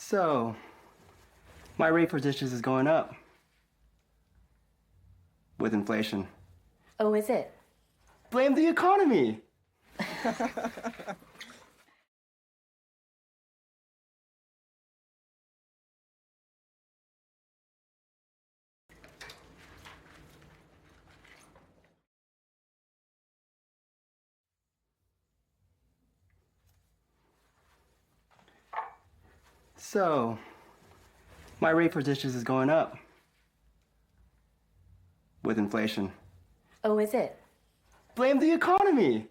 So, my rate for dishes is going up with inflation. Oh, is it? Blame the economy. So, my rate for dishes is going up with inflation. Oh, is it? Blame the economy.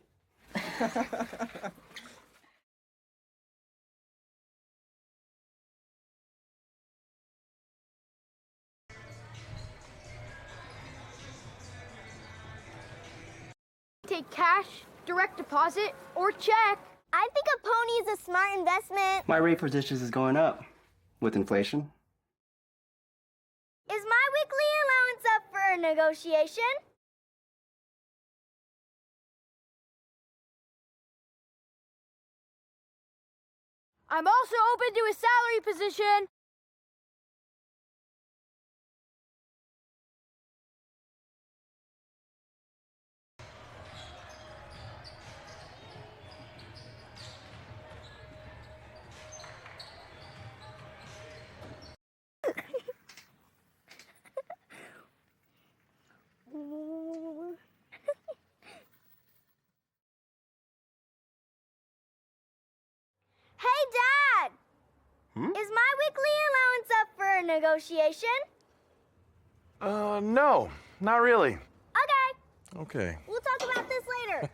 Take cash, direct deposit, or check. I think a pony is a smart investment. My rate for dishes is going up with inflation. Is my weekly allowance up for negotiation? I'm also open to a salary position. Hey, Dad! Is my weekly allowance up for negotiation? No, not really. Okay, Okay. we'll talk about this later.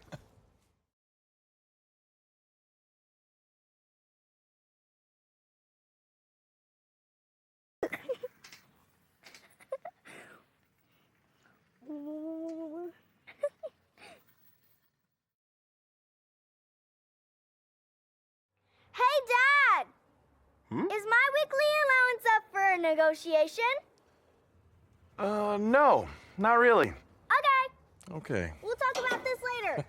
Hey, Dad! Is my weekly allowance up for negotiation? No, not really. Okay, Okay. we'll talk about this later.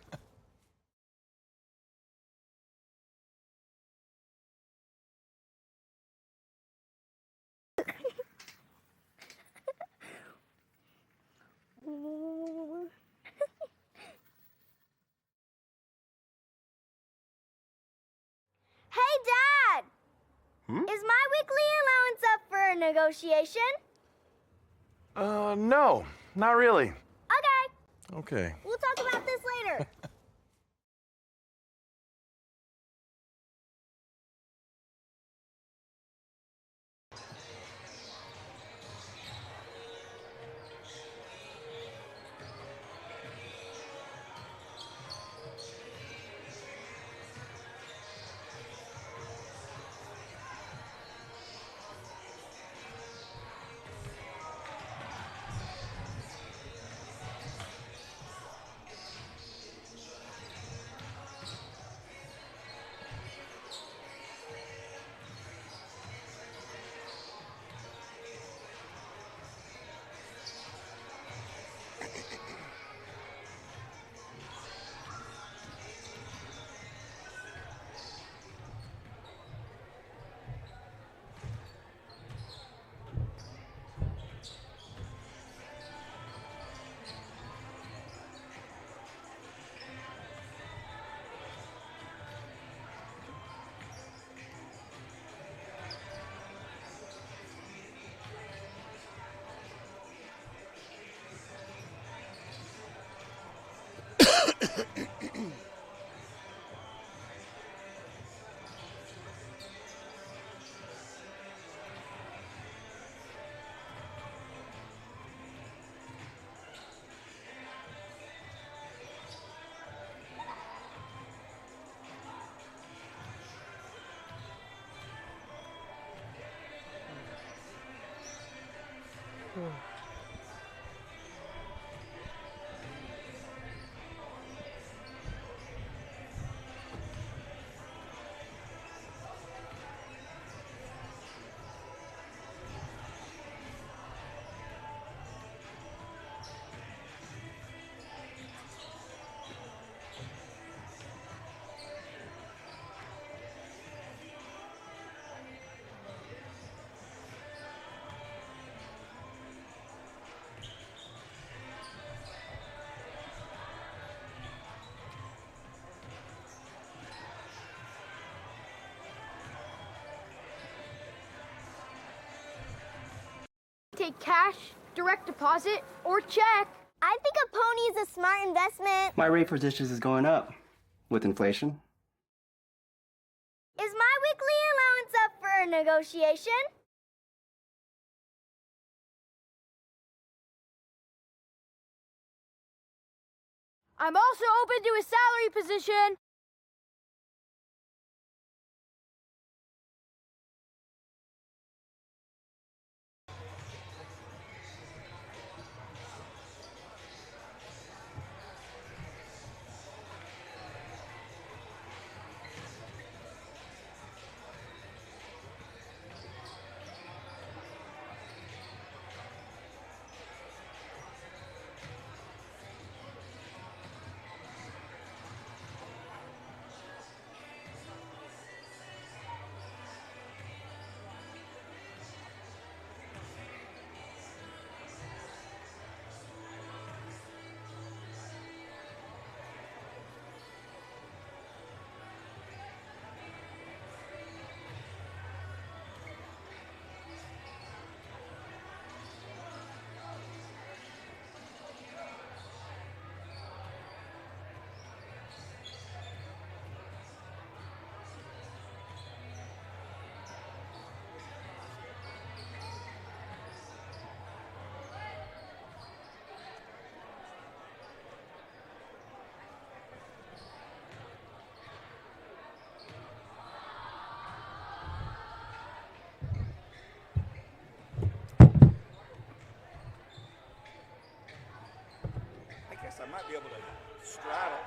Hey, Dad! Is my weekly allowance up for negotiation? No, not really. Okay, Okay. we'll talk about this later. take cash, direct deposit, or check. I think a pony is a smart investment. My rate for dishes is going up with inflation. Is my weekly allowance up for a negotiation? I'm also open to a salary position. I guess I might be able to straddle.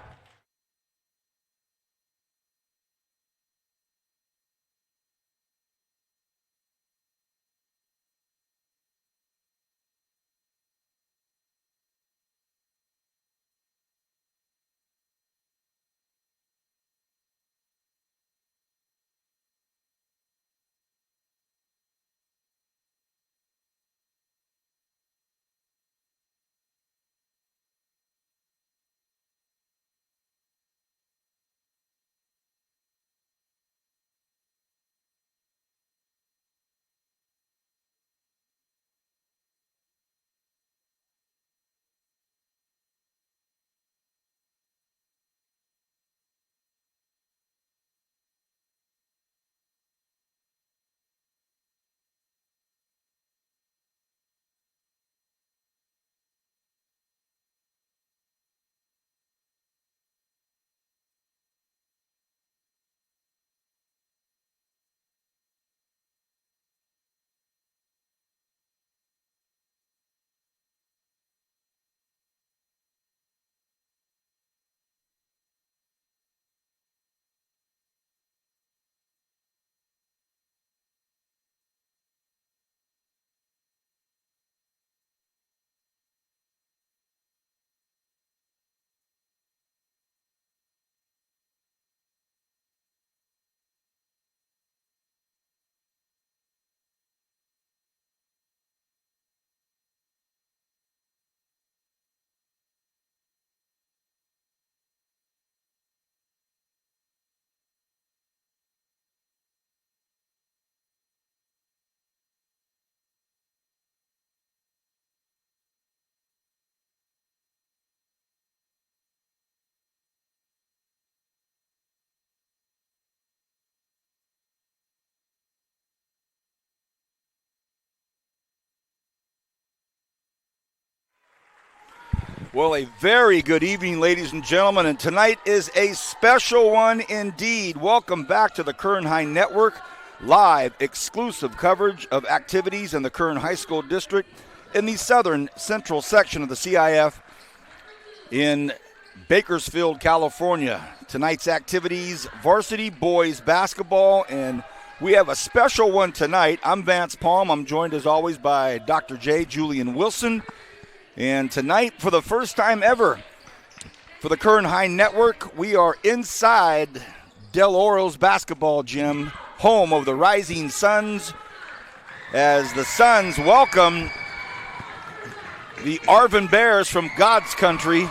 Well, a very good evening, ladies and gentlemen, and tonight is a special one indeed. Welcome back to the Kern High Network, live exclusive coverage of activities in the Kern High School District in the southern central section of the CIF in Bakersfield, California. Tonight's activities, varsity boys basketball, and we have a special one tonight. I'm Vance Palm. I'm joined as always by Dr. J. Julian Wilson. And tonight, for the first time ever, for the Kern High Network, we are inside Del Oro's basketball gym, home of the Rising Suns, as the Suns welcome the Arvin Bears from God's country.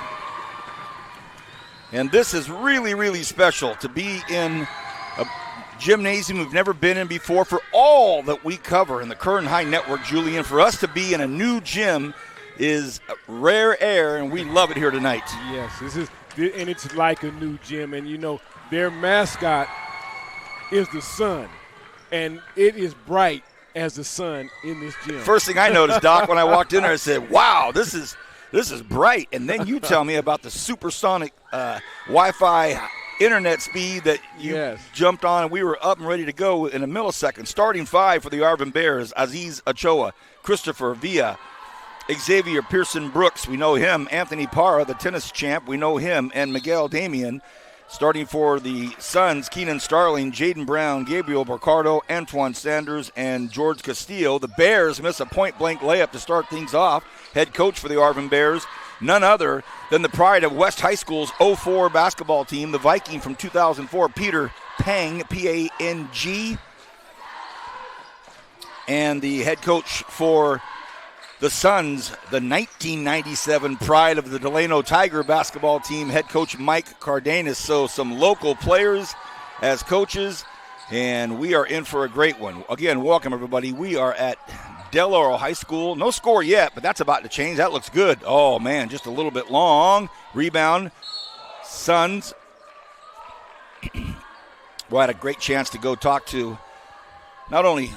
And this is really, really special to be in gymnasium we've never been in before for all that we cover in the Kern High Network, Julian. For us to be in a new gym is rare air, and we love it here tonight. Yes, and it's like a new gym. And, you know, their mascot is the sun, and it is bright as the sun in this gym. First thing I noticed, Doc, when I walked in there, I said, wow, this is bright. And then you tell me about the supersonic Wi-Fi internet speed that you jumped on, and we were up and ready to go in a millisecond. Starting five for the Arvin Bears: Aziz Ochoa, Christopher Villa, Xavier Pearson Brooks, we know him; Anthony Parra, the tennis champ, we know him; and Miguel Damian. Starting for the Suns: Keenan Starling, Jaden Brown, Gabriel Mercado, Antoine Sanders, and George Castillo. The Bears miss a point-blank layup to start things off. Head coach for the Arvin Bears, none other than the pride of West High School's 04 basketball team, the Viking from 2004, Peter Pang, P-A-N-G. And the head coach for the Suns, the 1997 pride of the Delano Tiger basketball team, head coach Mike Cardenas. So some local players as coaches, and we are in for a great one. Again, welcome everybody. We are at Del Oro High School. No score yet, but that's about to change. That looks good. Oh, man, just a little bit long. Rebound. Suns. Well, I had a great chance to go talk to not only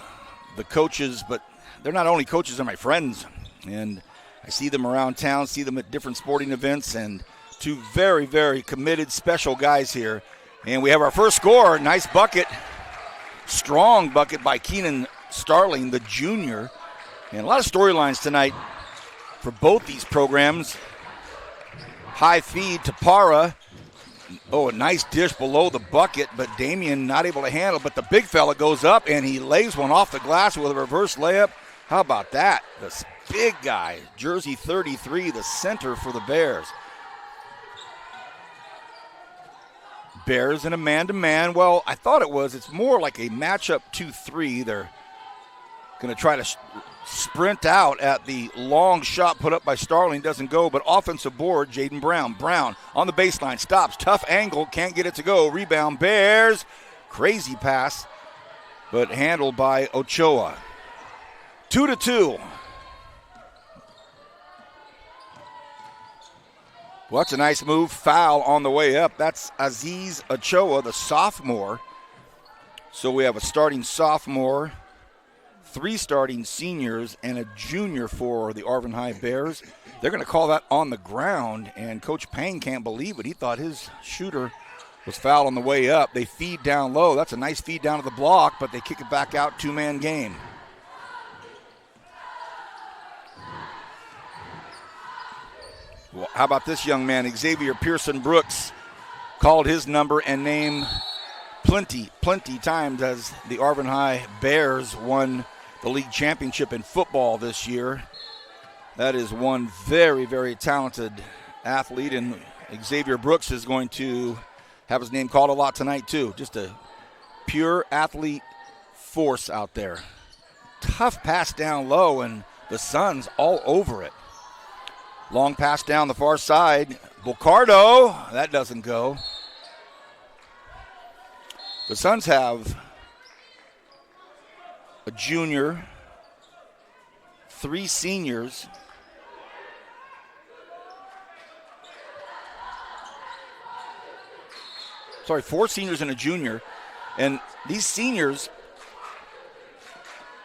the coaches, but they're not only coaches, they're my friends. And I see them around town, see them at different sporting events, and two very, very committed, special guys here. And we have our first score. Nice bucket. Strong bucket by Keenan Starling, the junior. And a lot of storylines tonight for both these programs. High feed to Parra. Oh, a nice dish below the bucket, but Damian not able to handle. But the big fella goes up, and he lays one off the glass with a reverse layup. How about that? This big guy, jersey 33, the center for the Bears. Bears in a man-to-man. Well, I thought it was. It's more like a matchup 2-3. They're going to try to sprint out at the long shot put up by Starling. Doesn't go, but offensive board, Jaden Brown. Brown on the baseline, stops. Tough angle, can't get it to go. Rebound, Bears. Crazy pass, but handled by Ochoa. 2-2. Well, that's a nice move. Foul on the way up. That's Aziz Ochoa, the sophomore. So we have a starting sophomore, three starting seniors, and a junior for the Arvin High Bears. They're going to call that on the ground, and Coach Payne can't believe it. He thought his shooter was fouled on the way up. They feed down low. That's a nice feed down to the block, but they kick it back out, two-man game. Well, how about this young man, Xavier Pearson Brooks, called his number and named plenty times as the Arvin High Bears won the league championship in football this year. That is one very, very talented athlete, and Xavier Brooks is going to have his name called a lot tonight too. Just a pure athlete force out there. Tough pass down low, and the Suns all over it. Long pass down the far side. Bocardo, that doesn't go. The Suns have a junior, three seniors, four seniors and a junior. And these seniors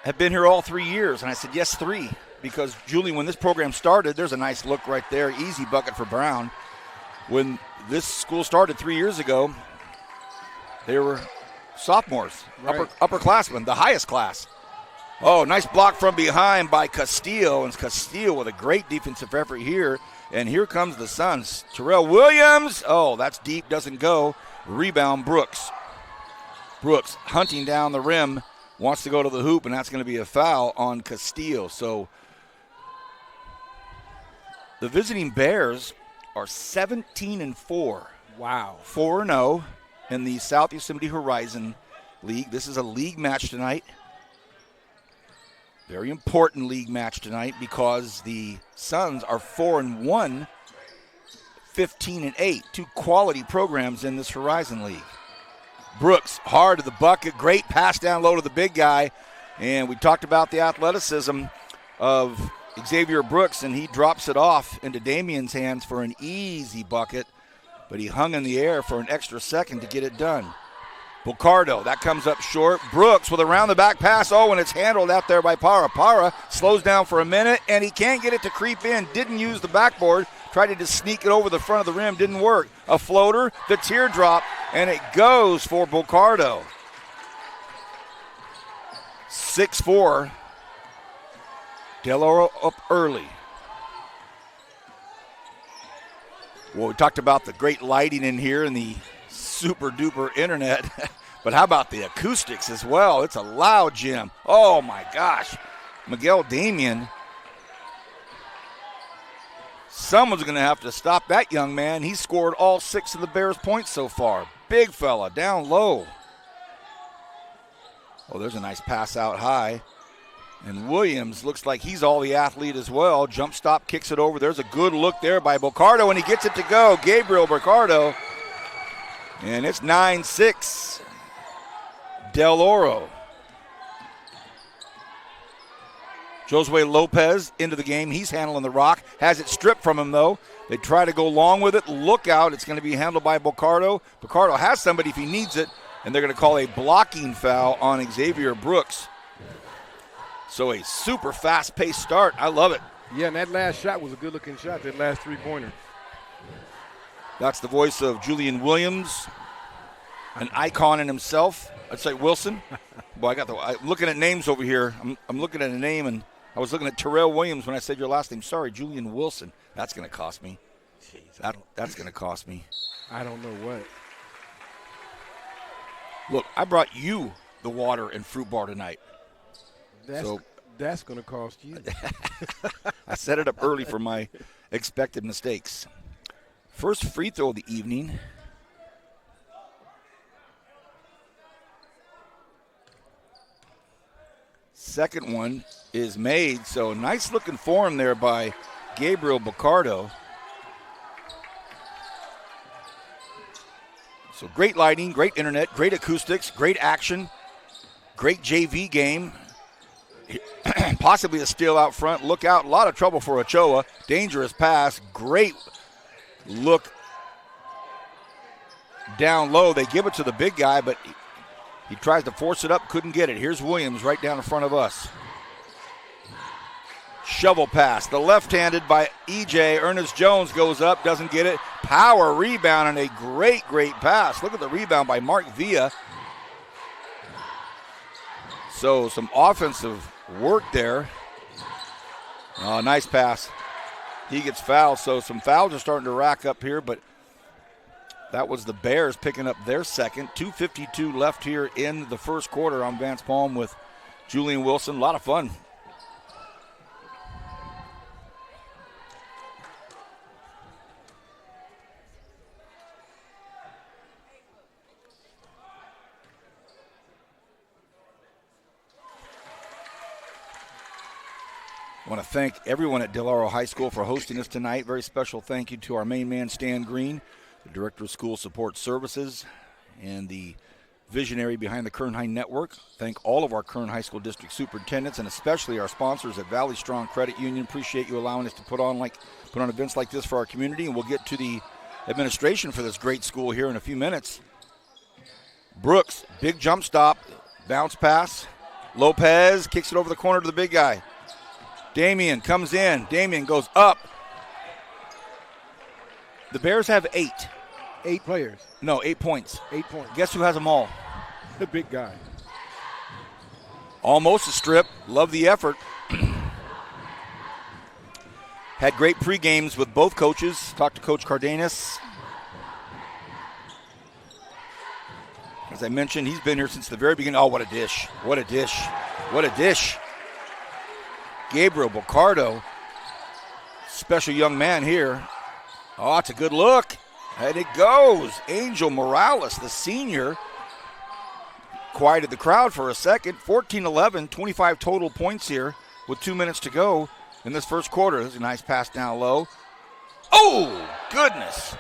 have been here all 3 years. And I said, yes, three. Because, Julie, when this program started, there's a nice look right there. Easy bucket for Brown. When this school started 3 years ago, they were sophomores, right. Upperclassmen, the highest class. Oh, nice block from behind by Castillo. And Castillo with a great defensive effort here. And here comes the Suns. Terrell Williams. Oh, that's deep, doesn't go. Rebound, Brooks. Brooks hunting down the rim. Wants to go to the hoop, and that's going to be a foul on Castillo. So the visiting Bears are 17-4. Wow. 4-0 in the South Yosemite Horizon League. This is a league match tonight. Very important league match tonight because the Suns are 4-1, 15-8. Two quality programs in this Horizon League. Brooks hard to the bucket. Great pass down low to the big guy. And we talked about the athleticism of Xavier Brooks, and he drops it off into Damien's hands for an easy bucket. But he hung in the air for an extra second to get it done. Bocardo, that comes up short. Brooks with a round-the-back pass. Oh, and it's handled out there by Para. Para slows down for a minute, and he can't get it to creep in. Didn't use the backboard. Tried to just sneak it over the front of the rim. Didn't work. A floater, the teardrop, and it goes for Bocardo. 6-4. Del Oro up early. Well, we talked about the great lighting in here and the super-duper internet, but how about the acoustics as well? It's a loud gym. Oh, my gosh. Miguel Damien. Someone's going to have to stop that young man. He scored all 6 of the Bears' points so far. Big fella, down low. Oh, there's a nice pass out high. And Williams looks like he's all the athlete as well. Jump stop, kicks it over. There's a good look there by Bocardo, and he gets it to go. Gabriel Bocardo. And it's 9-6. Del Oro. Josue Lopez into the game. He's handling the rock. Has it stripped from him, though. They try to go long with it. Look out. It's going to be handled by Bocardo. Bocardo has somebody if he needs it, and they're going to call a blocking foul on Xavier Brooks. So a super fast-paced start. I love it. Yeah, and that last shot was a good-looking shot, that last three-pointer. That's the voice of Julian Williams, an icon in himself. I'd say Wilson. Boy, I'm looking at names over here. I'm looking at a name, and I was looking at Terrell Williams when I said your last name. Sorry, Julian Wilson. That's going to cost me. That's going to cost me. I don't know what. Look, I brought you the water and fruit bar tonight. That's going to cost you. I set it up early for my expected mistakes. First free throw of the evening. Second one is made, so nice looking form there by Gabriel Bocardo. So great lighting, great internet, great acoustics, great action, great JV game. Possibly a steal out front. Look out. A lot of trouble for Ochoa. Dangerous pass. Great look down low. They give it to the big guy, but he tries to force it up. Couldn't get it. Here's Williams right down in front of us. Shovel pass. The left-handed by EJ. Ernest Jones goes up. Doesn't get it. Power rebound and a great, great pass. Look at the rebound by Mark Villa. So some offensive work there. Oh, nice pass. He gets fouled, so some fouls are starting to rack up here, but that was the Bears picking up their second. 2:52 left here in the first quarter on Vance Palm with Julian Wilson. A lot of fun. I want to thank everyone at Del Oro High School for hosting us tonight. Very special thank you to our main man, Stan Green, the Director of School Support Services, and the visionary behind the Kern High Network. Thank all of our Kern High School District Superintendents and especially our sponsors at Valley Strong Credit Union. Appreciate you allowing us to put on events like this for our community, and we'll get to the administration for this great school here in a few minutes. Brooks, big jump stop, bounce pass. Lopez kicks it over the corner to the big guy. Damien comes in. Damien goes up. The Bears have 8. 8 players. No, 8 points. 8 points. Guess who has them all? The big guy. Almost a strip. Love the effort. Had great pre-games with both coaches. Talked to Coach Cardenas. As I mentioned, he's been here since the very beginning. Oh, what a dish. What a dish. What a dish. Gabriel Bocardo, special young man here. Oh, it's a good look. And it goes. Angel Morales, the senior, quieted the crowd for a second. 14-11, 25 total points here with 2 minutes to go in this first quarter. This is a nice pass down low. Oh, goodness.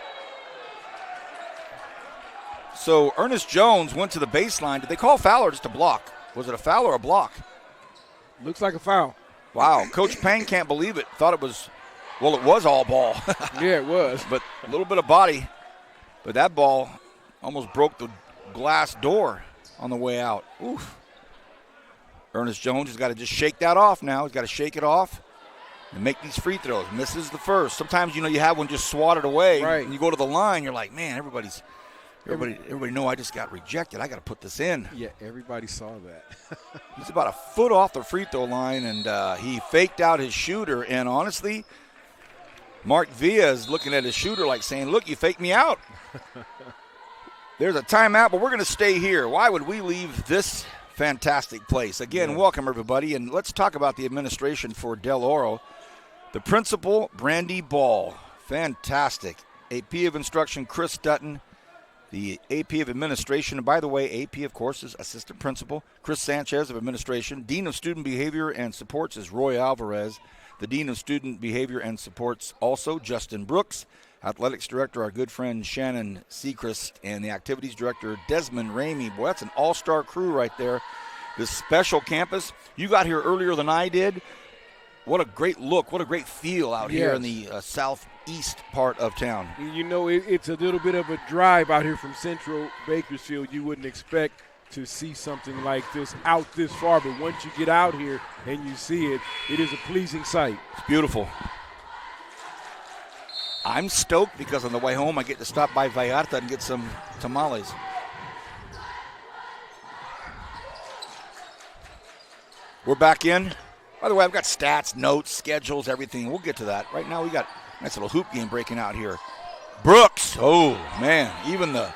So Ernest Jones went to the baseline. Did they call foul or just a block? Was it a foul or a block? Looks like a foul. Wow, Coach Payne can't believe it. Thought it was, well, it was all ball. Yeah, it was. But a little bit of body. But that ball almost broke the glass door on the way out. Oof. Ernest Jones has got to just shake that off now. He's got to shake it off and make these free throws. Misses the first. Sometimes, you have one just swatted away. Right. And you go to the line, you're like, man, everybody know I just got rejected. I got to put this in. Yeah, everybody saw that. He's about a foot off the free throw line, and he faked out his shooter. And honestly, Mark Villa is looking at his shooter like saying, look, you faked me out. There's a timeout, but we're going to stay here. Why would we leave this fantastic place? Again, Welcome, everybody, and let's talk about the administration for Del Oro. The principal, Brandy Ball. Fantastic. AP of Instruction, Chris Dutton. The AP of Administration, and by the way, AP, of course, is Assistant Principal. Chris Sanchez of Administration. Dean of Student Behavior and Supports is Roy Alvarez. The Dean of Student Behavior and Supports also, Justin Brooks. Athletics Director, our good friend Shannon Sechrist. And the Activities Director, Desmond Ramey. Boy, that's an all-star crew right there. This special campus. You got here earlier than I did. What a great look. What a great feel out here in the southeast part of town. It's a little bit of a drive out here from Central Bakersfield. You wouldn't expect to see something like this out this far, but once you get out here and you see it, it is a pleasing sight. It's beautiful. I'm stoked because on the way home I get to stop by Vallarta and get some tamales. We're back in. By the way, I've got stats, notes, schedules, everything. We'll get to that. Right now we got a nice little hoop game breaking out here. Brooks, oh man, even the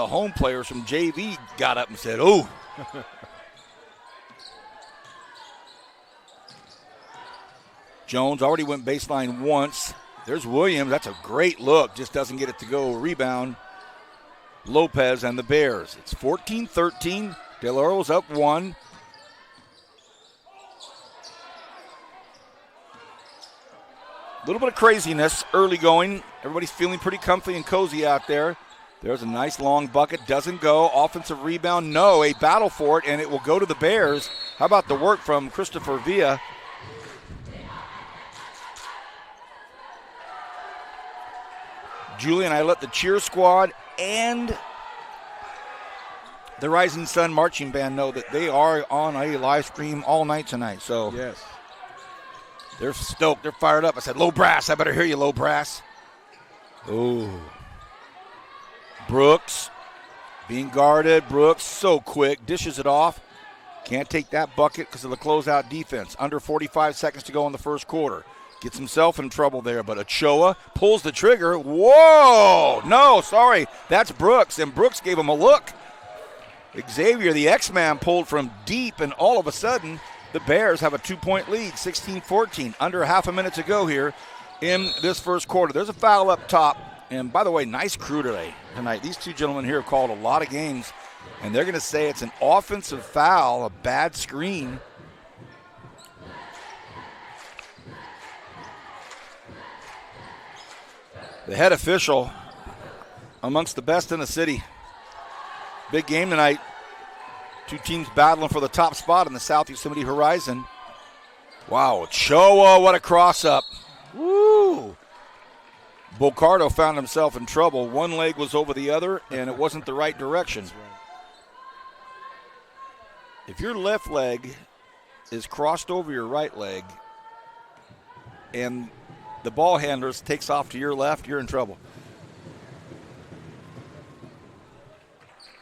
home players from JV got up and said, oh. Jones already went baseline once. There's Williams. That's a great look. Just doesn't get it to go. Rebound, Lopez and the Bears. It's 14-13. Del Oro's up one. A little bit of craziness early going. Everybody's feeling pretty comfy and cozy out there. There's a nice long bucket. Doesn't go. Offensive rebound. No. A battle for it, and it will go to the Bears. How about the work from Christopher Villa? Julian, I let the cheer squad and the Rising Sun Marching Band know that they are on a live stream all night tonight. So yes, they're stoked. They're fired up. I said, low brass. I better hear you, low brass. Oh. Brooks being guarded. Brooks so quick. Dishes it off. Can't take that bucket because of the closeout defense. Under 45 seconds to go in the first quarter. Gets himself in trouble there, but Ochoa pulls the trigger. Whoa! No, sorry. That's Brooks, and Brooks gave him a look. Xavier, the X-Man, pulled from deep, and all of a sudden, the Bears have a 2-point lead, 16-14. Under half a minute to go here in this first quarter. There's a foul up top, and by the way, nice crew tonight. These two gentlemen here have called a lot of games, and they're going to say it's an offensive foul, a bad screen. The head official amongst the best in the city. Big game tonight. Two teams battling for the top spot in the South Yosemite Horizon. Wow, Ochoa, what a cross-up. Woo! Bocardo found himself in trouble. One leg was over the other, and it wasn't the right direction. If your left leg is crossed over your right leg and the ball handler takes off to your left, you're in trouble.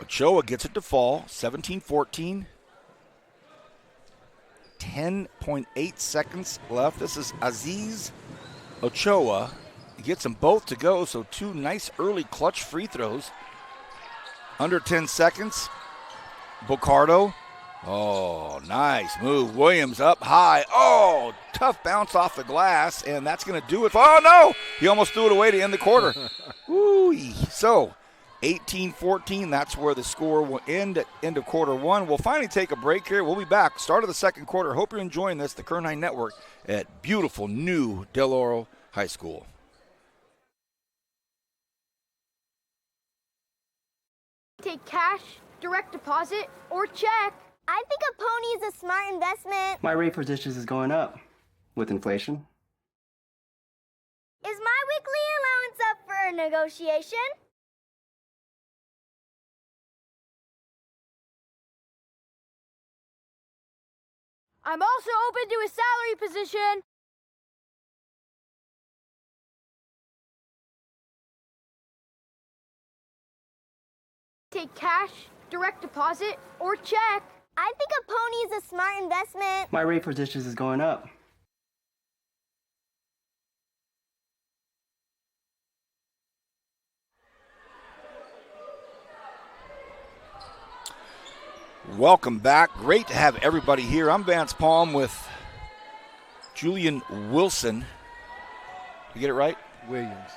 Ochoa gets it to fall, 17-14. 10.8 seconds left. This is Aziz Ochoa. He gets them both to go, so two nice early clutch free throws. Under 10 seconds. Bocardo. Oh, nice move. Williams up high. Oh, tough bounce off the glass, and that's going to do it. Oh, no! He almost threw it away to end the quarter. Woo! So, 18-14, that's where the score will end at end of quarter one. We'll finally take a break here. We'll be back. Start of the second quarter. Hope you're enjoying this. The Kern High Network at beautiful new Del Oro High School. Take cash, direct deposit, or check. I think a pony is a smart investment. My rate for dishes is going up with inflation. Is my weekly allowance up for a negotiation? I'm also open to a salary position. Take cash, direct deposit, or check. I think a pony is a smart investment. My rate for dishes is going up. Welcome back. Great to have everybody here. I'm Vance Palm with Julian Wilson. You get it right? Williams.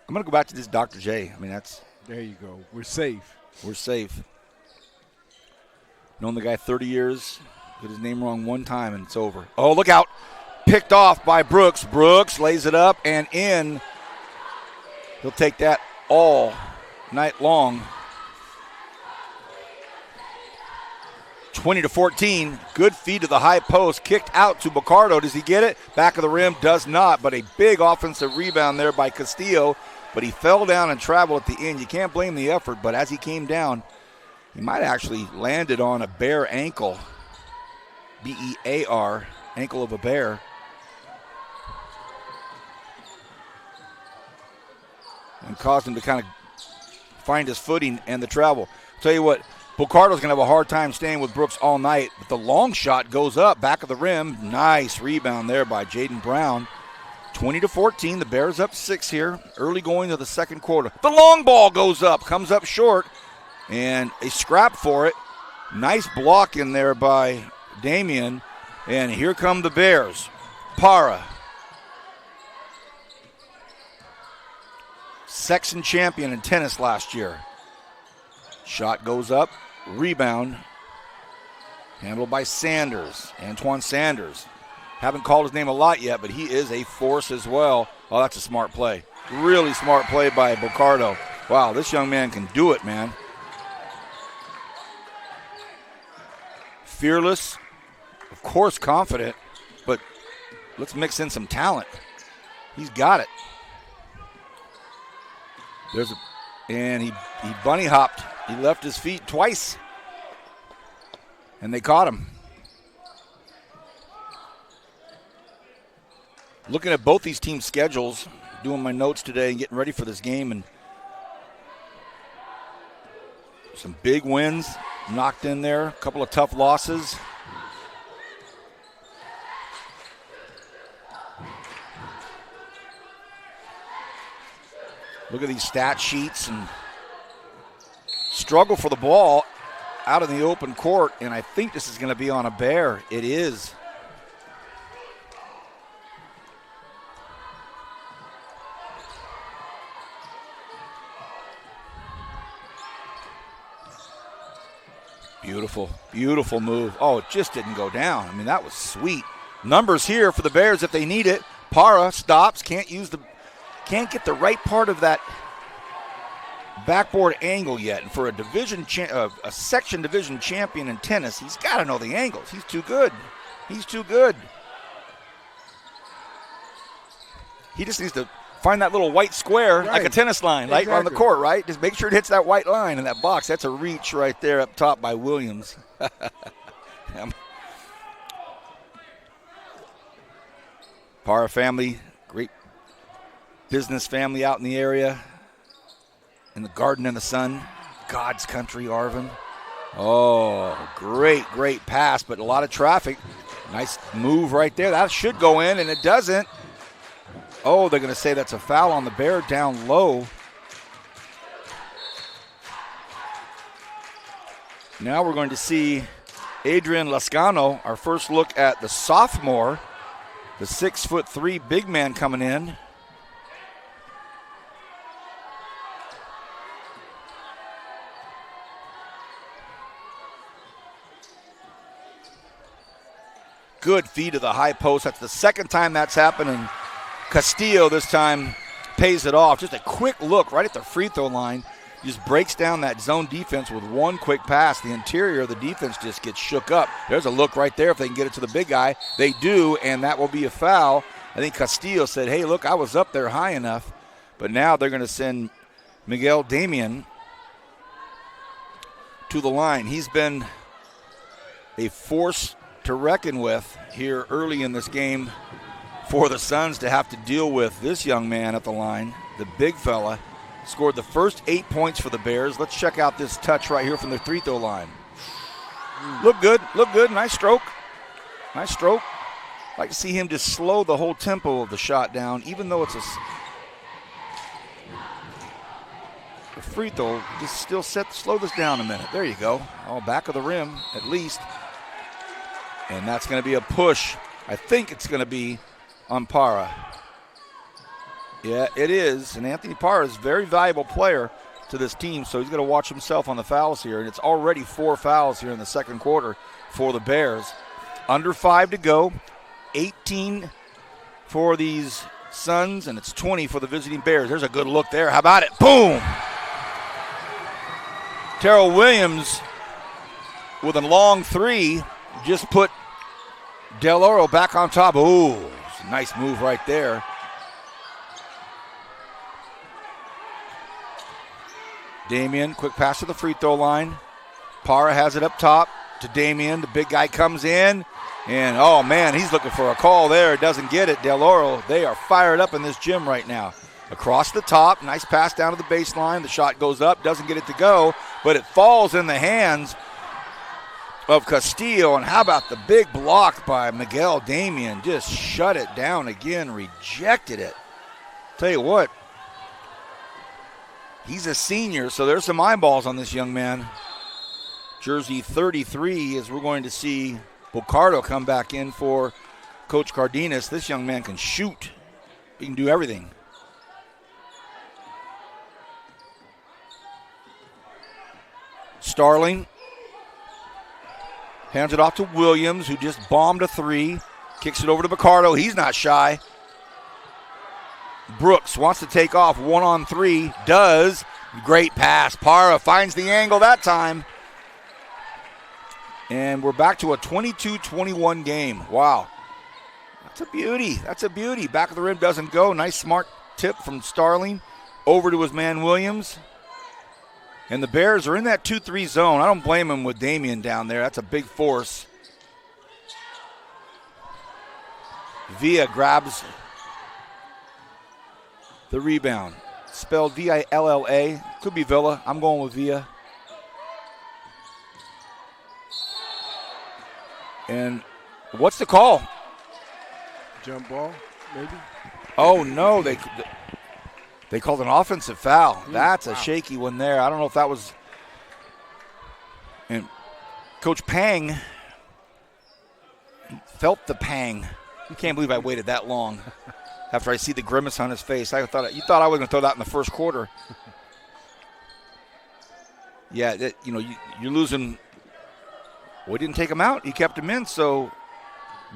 I'm going to go back to this Dr. J. I mean, There you go. We're safe. we're safe. Known the guy 30 years. Get his name wrong one time and it's over. Oh, look out. Picked off by Brooks. Brooks lays it up and in. He'll take that all night long. 20-14. Good feed to the high post. Kicked out to Bocardo. Does he get it? Back of the rim. Does not. But a big offensive rebound there by Castillo. But he fell down and traveled at the end. You can't blame the effort. But as he came down, he might actually landed on a bare ankle. B-E-A-R. Ankle of a bear. And caused him to kind of find his footing and the travel. Tell you what, Bocardo's going to have a hard time staying with Brooks all night, but the long shot goes up, back of the rim. Nice rebound there by Jaden Brown. 20-14, the Bears up 6 here, early going to the second quarter. The long ball goes up, comes up short, and a scrap for it. Nice block in there by Damian, and here come the Bears. Para. Section champion in tennis last year. Shot goes up, rebound. Handled by Sanders, Antoine Sanders. Haven't called his name a lot yet, but he is a force as well. Oh, that's a smart play. Really smart play by Bocardo. Wow, this young man can do it, man. Fearless, of course confident, but let's mix in some talent. He's got it. And he bunny hopped. He left his feet twice. And they caught him. Looking at both these teams' schedules, doing my notes today and getting ready for this game, and some big wins knocked in there, a couple of tough losses. Look at these stat sheets and struggle for the ball out in the open court, and I think this is going to be on a Bear. It is. Beautiful, beautiful move. Oh, it just didn't go down. I mean, that was sweet. Numbers here for the Bears if they need it. Para stops, can't get the right part of that backboard angle yet. And for a section division champion in tennis, he's got to know the angles. He's too good. He's too good. He just needs to find that little white square, like a tennis line, right on the court, right? Just make sure it hits that white line in that box. That's a reach right there up top by Williams. Para family, great business family out in the area, in the garden in the sun. God's country, Arvin. Oh, great, great pass, but a lot of traffic. Nice move right there. That should go in, and it doesn't. Oh, they're going to say that's a foul on the Bear down low. Now we're going to see Adrian Lascano, our first look at the sophomore, the 6'3" big man coming in. good feed to the high post. That's the second time that's happened, and Castillo this time pays it off. Just a quick look right at the free throw line. Just breaks down that zone defense with one quick pass. The interior of the defense just gets shook up. There's a look right there if they can get it to the big guy. They do, and that will be a foul. I think Castillo said, hey, look, I was up there high enough. But now they're going to send Miguel Damian to the line. He's been a force to reckon with here early in this game for the Suns to have to deal with this young man at the line, the big fella. Scored the first 8 points for the Bears. Let's check out this touch right here from the free throw line. Look good. Nice stroke. Like to see him just slow the whole tempo of the shot down, even though it's a free throw. Just still slow this down a minute. There you go. Back of the rim at least. And that's going to be a push. I think it's going to be on Para. Yeah, it is. And Anthony Parra is a very valuable player to this team, so he's going to watch himself on the fouls here. And it's already 4 fouls here in the second quarter for the Bears. Under 5 to go. 18 for these Suns, and it's 20 for the visiting Bears. There's a good look there. How about it? Boom! Terrell Williams with a long 3 just put Del Oro back on top. Ooh, it's a nice move right there. Damian, quick pass to the free throw line. Para has it up top to Damian. The big guy comes in, and oh man, he's looking for a call there. Doesn't get it. Del Oro, they are fired up in this gym right now. Across the top, nice pass down to the baseline. The shot goes up, doesn't get it to go, but it falls in the hands of Castillo. And how about the big block by Miguel Damian? Just shut it down again, rejected it. Tell you what, he's a senior, so there's some eyeballs on this young man. Jersey 33, as we're going to see Bocardo come back in for Coach Cardenas. This young man can shoot. He can do everything. Starling hands it off to Williams, who just bombed a 3. Kicks it over to Bocardo. He's not shy. Brooks wants to take off 1-on-3. Does. Great pass. Para finds the angle that time. And we're back to a 22-21 game. Wow. That's a beauty. Back of the rim doesn't go. Nice smart tip from Starling over to his man Williams. And the Bears are in that 2-3 zone. I don't blame him with Damian down there. That's a big force. Villa grabs the rebound. Spelled Villa. Could be Villa. I'm going with Villa. And what's the call? Jump ball, maybe? Oh, no. They called an offensive foul. That's a shaky one there. I don't know if that was. And Coach Pang felt the pang. I can't believe I waited that long after I see the grimace on his face. You thought I was going to throw that in the first quarter. Yeah, you're losing. We didn't take him out. He kept him in, so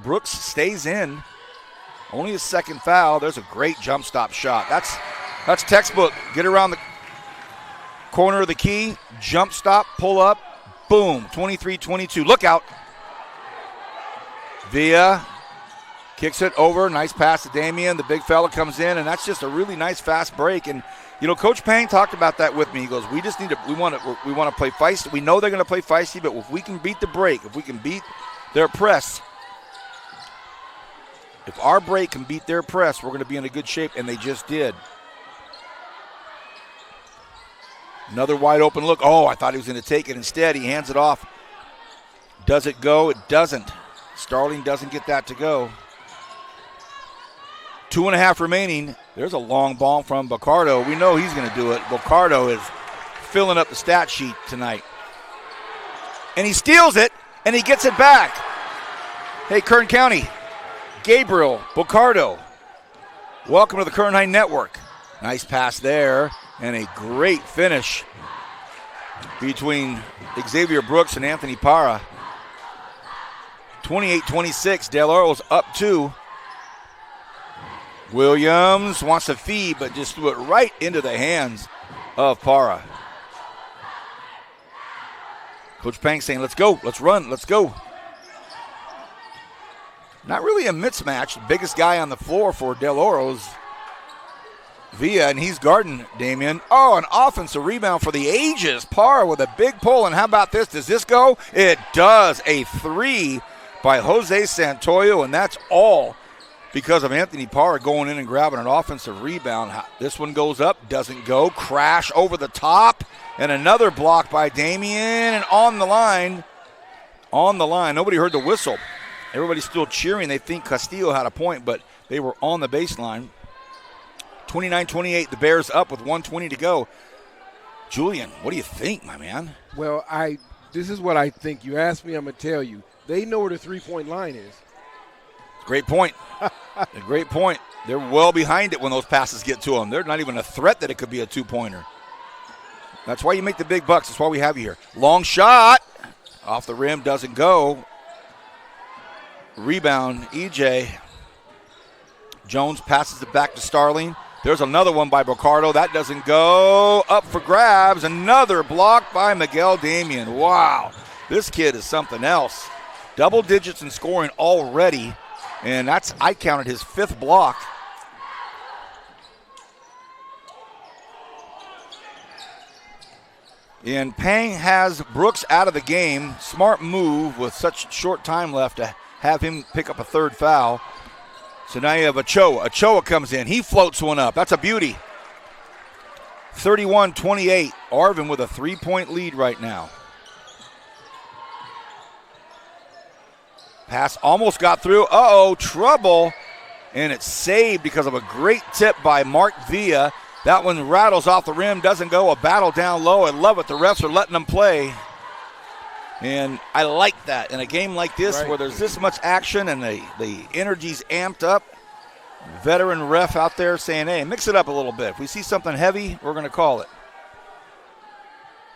Brooks stays in. Only his second foul. There's a great jump stop shot. That's textbook. Get around the corner of the key, jump stop, pull up, boom, 23-22. Look out. Villa kicks it over. Nice pass to Damian. The big fella comes in, and that's just a really nice fast break. And Coach Pang talked about that with me. He goes, we want to play feisty. We know they're going to play feisty, but if we can beat the break, if we can beat their press, if our break can beat their press, we're going to be in a good shape, and they just did. Another wide open look. Oh, I thought he was going to take it. Instead, he hands it off. Does it go? It doesn't. Starling doesn't get that to go. 2.5 remaining. There's a long ball from Bocardo. We know he's going to do it. Bocardo is filling up the stat sheet tonight. And he steals it, and he gets it back. Hey, Kern County, Gabriel Bocardo, welcome to the Kern High Network. Nice pass there, and a great finish between Xavier Brooks and Anthony Para. 28-26. Del Oro's up 2. Williams wants to feed, but just threw it right into the hands of Para. Coach Pang saying, let's go, let's run, let's go. Not really a mismatch. The biggest guy on the floor for Del Oro's Villa, and he's guarding Damian. Oh, an offensive rebound for the ages. Para with a big pull, and how about this? Does this go? It does. A 3 by Jose Santoyo, and that's all because of Anthony Para going in and grabbing an offensive rebound. This one goes up, doesn't go. Crash over the top, and another block by Damian, and on the line. Nobody heard the whistle. Everybody's still cheering. They think Castillo had a point, but they were on the baseline. 29-28, the Bears up with 1:20 to go. Julian, what do you think, my man? Well, this is what I think. You asked me, I'm going to tell you. They know where the three-point line is. Great point. A great point. They're well behind it when those passes get to them. They're not even a threat that it could be a two-pointer. That's why you make the big bucks. That's why we have you here. Long shot. Off the rim, doesn't go. Rebound, EJ. Jones passes it back to Starling. There's another one by Bocardo. That doesn't go. Up for grabs. Another block by Miguel Damian. Wow. This kid is something else. Double digits in scoring already. And I counted his 5th block. And Pang has Brooks out of the game. Smart move with such short time left to have him pick up a 3rd foul. So now you have Ochoa. Ochoa comes in. He floats one up. That's a beauty. 31-28. Arvin with a 3-point lead right now. Pass almost got through. Uh-oh, trouble. And it's saved because of a great tip by Mark Villa. That one rattles off the rim, doesn't go. A battle down low. I love it. The refs are letting them play. And I like that in a game like this where there's this much action and the energy's amped up. Veteran ref out there saying, hey, mix it up a little bit. If we see something heavy, we're going to call it.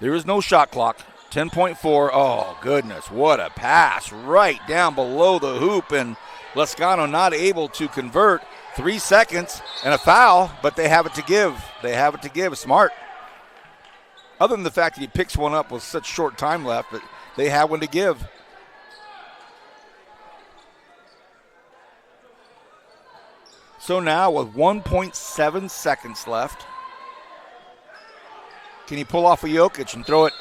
There is no shot clock. 10.4. Oh, goodness. What a pass right down below the hoop. And Lescano not able to convert. 3 seconds and a foul, but they have it to give. They have it to give. Smart. Other than the fact that he picks one up with such short time left, but they have one to give. So now with 1.7 seconds left, can he pull off a Jokic and throw it?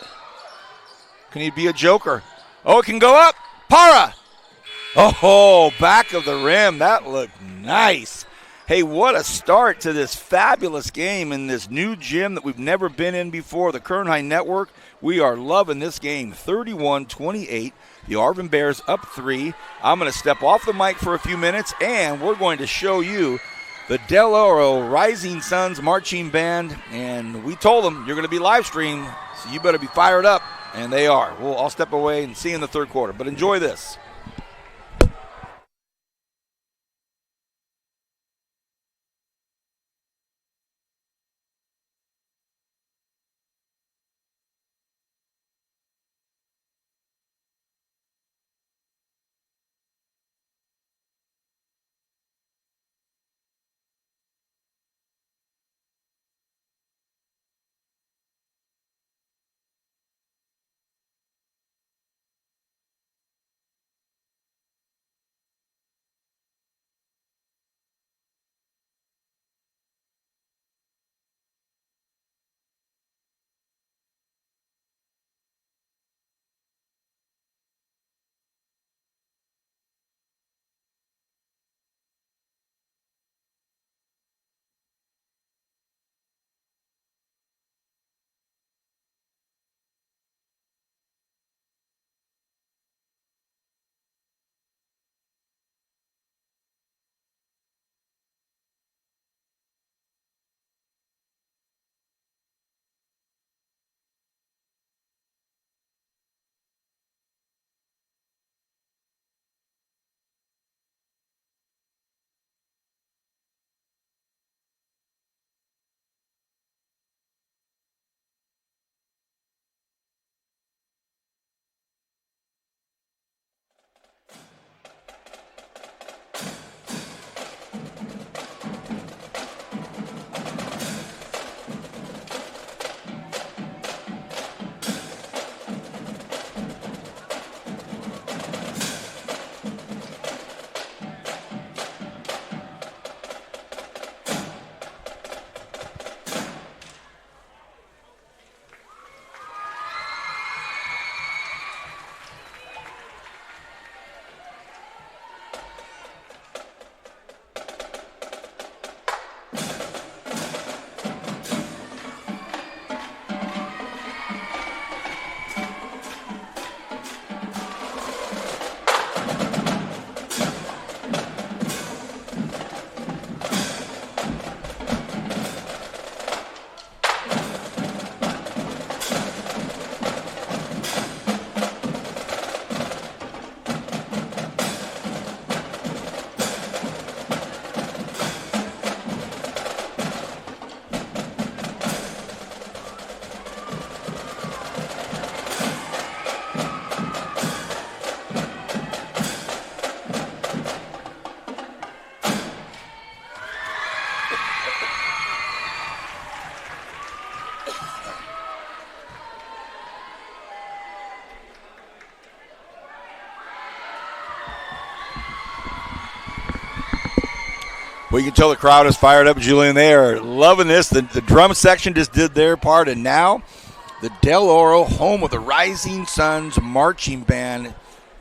Can he be a joker? Oh, it can go up. Para. Oh, back of the rim. That looked nice. Hey, what a start to this fabulous game in this new gym that we've never been in before, the Kern High Network. We are loving this game. 31-28. The Arvin Bears up 3. I'm going to step off the mic for a few minutes, and we're going to show you the Del Oro Rising Suns Marching Band. And we told them you're going to be live streamed, so you better be fired up. And they are. I'll step away and see you in the 3rd quarter. But enjoy this. Well, you can tell the crowd is fired up, Julian. They are loving this. The drum section just did their part, and now the Del Oro, home of the Rising Suns Marching Band,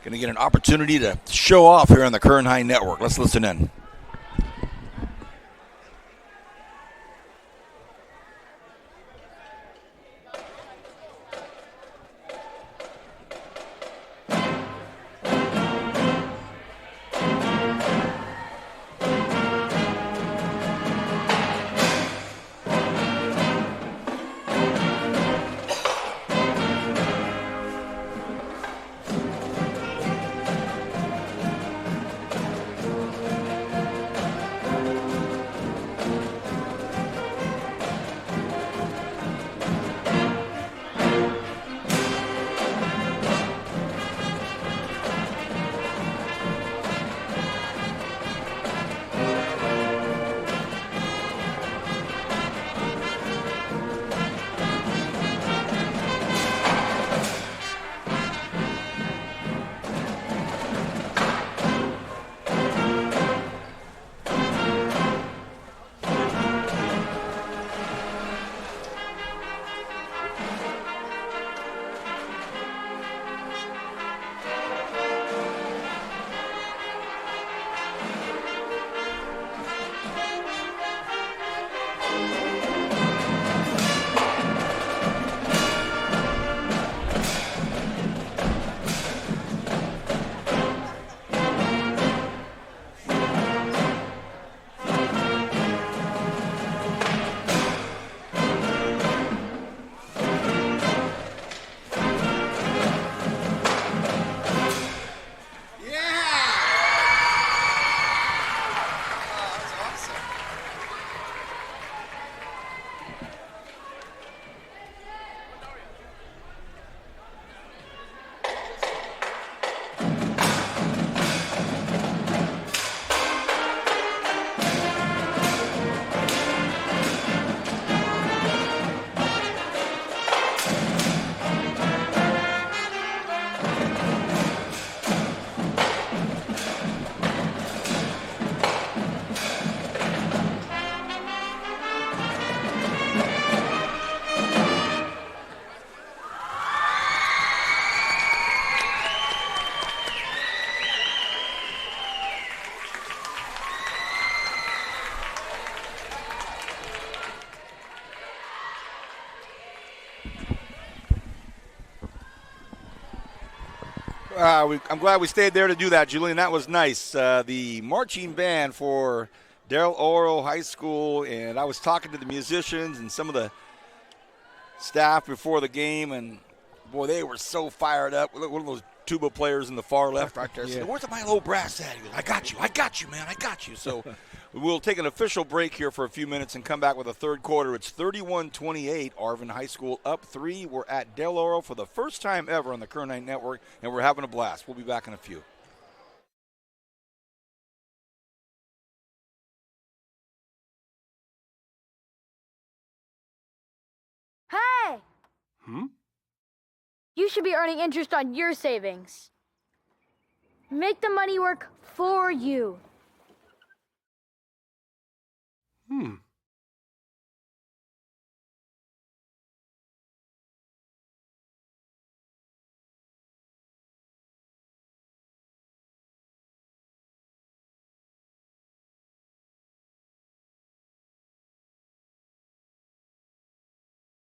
going to get an opportunity to show off here on the Kern High Network. Let's listen in. I'm glad we stayed there to do that, Julian. That was nice. The marching band for Del Oro High School, and I was talking to the musicians and some of the staff before the game, and, boy, they were so fired up. One of those tuba players in the far left right there said, "Where's my little brass at?" He goes, I got you, man, I got you. So we'll take an official break here for a few minutes and come back with a third quarter. It's 31-28, Arvin High School up 3. We're at Del Oro for the first time ever on the Kern High Network, and we're having a blast. We'll be back in a few. Hey! You should be earning interest on your savings. Make the money work for you.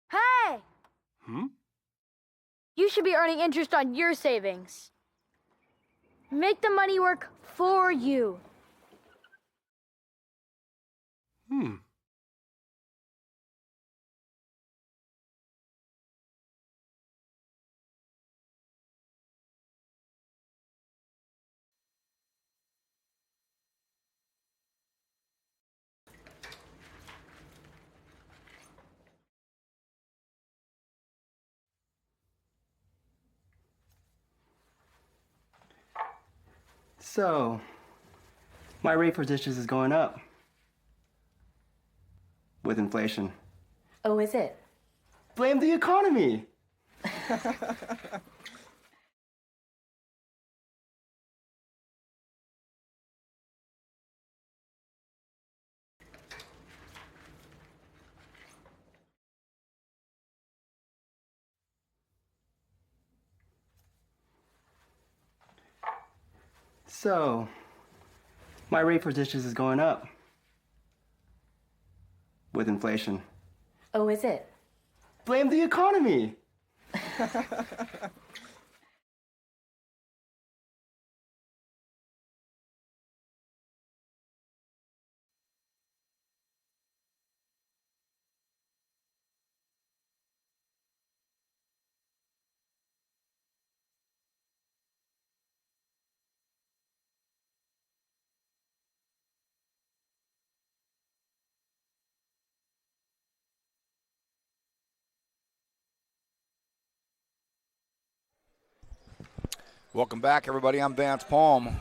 Hey! You should be earning interest on your savings. Make the money work for you. So, my rate for dishes is going up with inflation. Oh, is it? Blame the economy. So, my rate for dishes is going up. With inflation. Oh, is it? Blame the economy! Welcome back, everybody. I'm Vance Palm.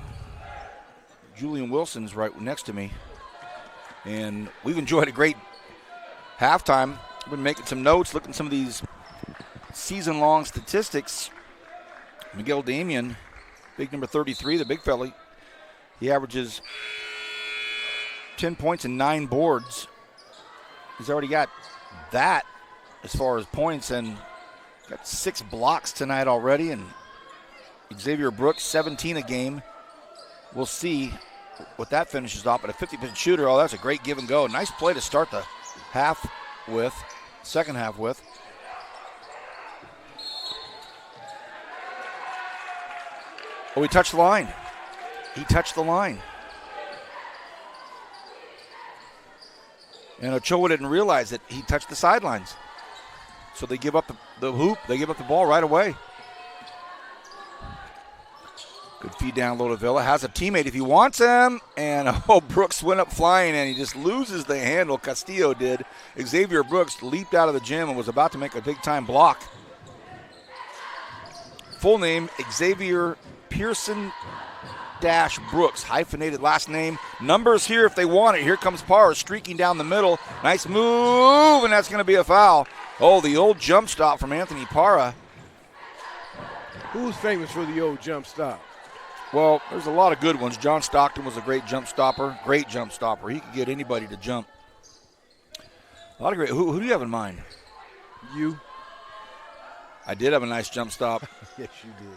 Julian Wilson's right next to me. And we've enjoyed a great halftime. I've been making some notes, looking at some of these season-long statistics. Miguel Damian, big number 33, the big fella, he averages 10 points and 9 boards. He's already got that as far as points and got 6 blocks tonight already. And Xavier Brooks, 17 a game. We'll see what that finishes off. But a 50% shooter, oh, that's a great give and go. Nice play to start the second half with. Oh, he touched the line. He touched the line. And Ochoa didn't realize that he touched the sidelines. So they give up the hoop. They give up the ball right away. Good feed down low to Villa. Has a teammate if he wants him. And, Brooks went up flying, and he just loses the handle. Castillo did. Xavier Brooks leaped out of the gym and was about to make a big-time block. Full name, Xavier Pearson Brooks. Hyphenated last name. Numbers here if they want it. Here comes Parra streaking down the middle. Nice move, and that's going to be a foul. Oh, the old jump stop from Anthony Parra. Who's famous for the old jump stop? Well, there's a lot of good ones. John Stockton was a great jump stopper. Great jump stopper. He could get anybody to jump. A lot of great. Who do you have in mind? You. I did have a nice jump stop. Yes, you did.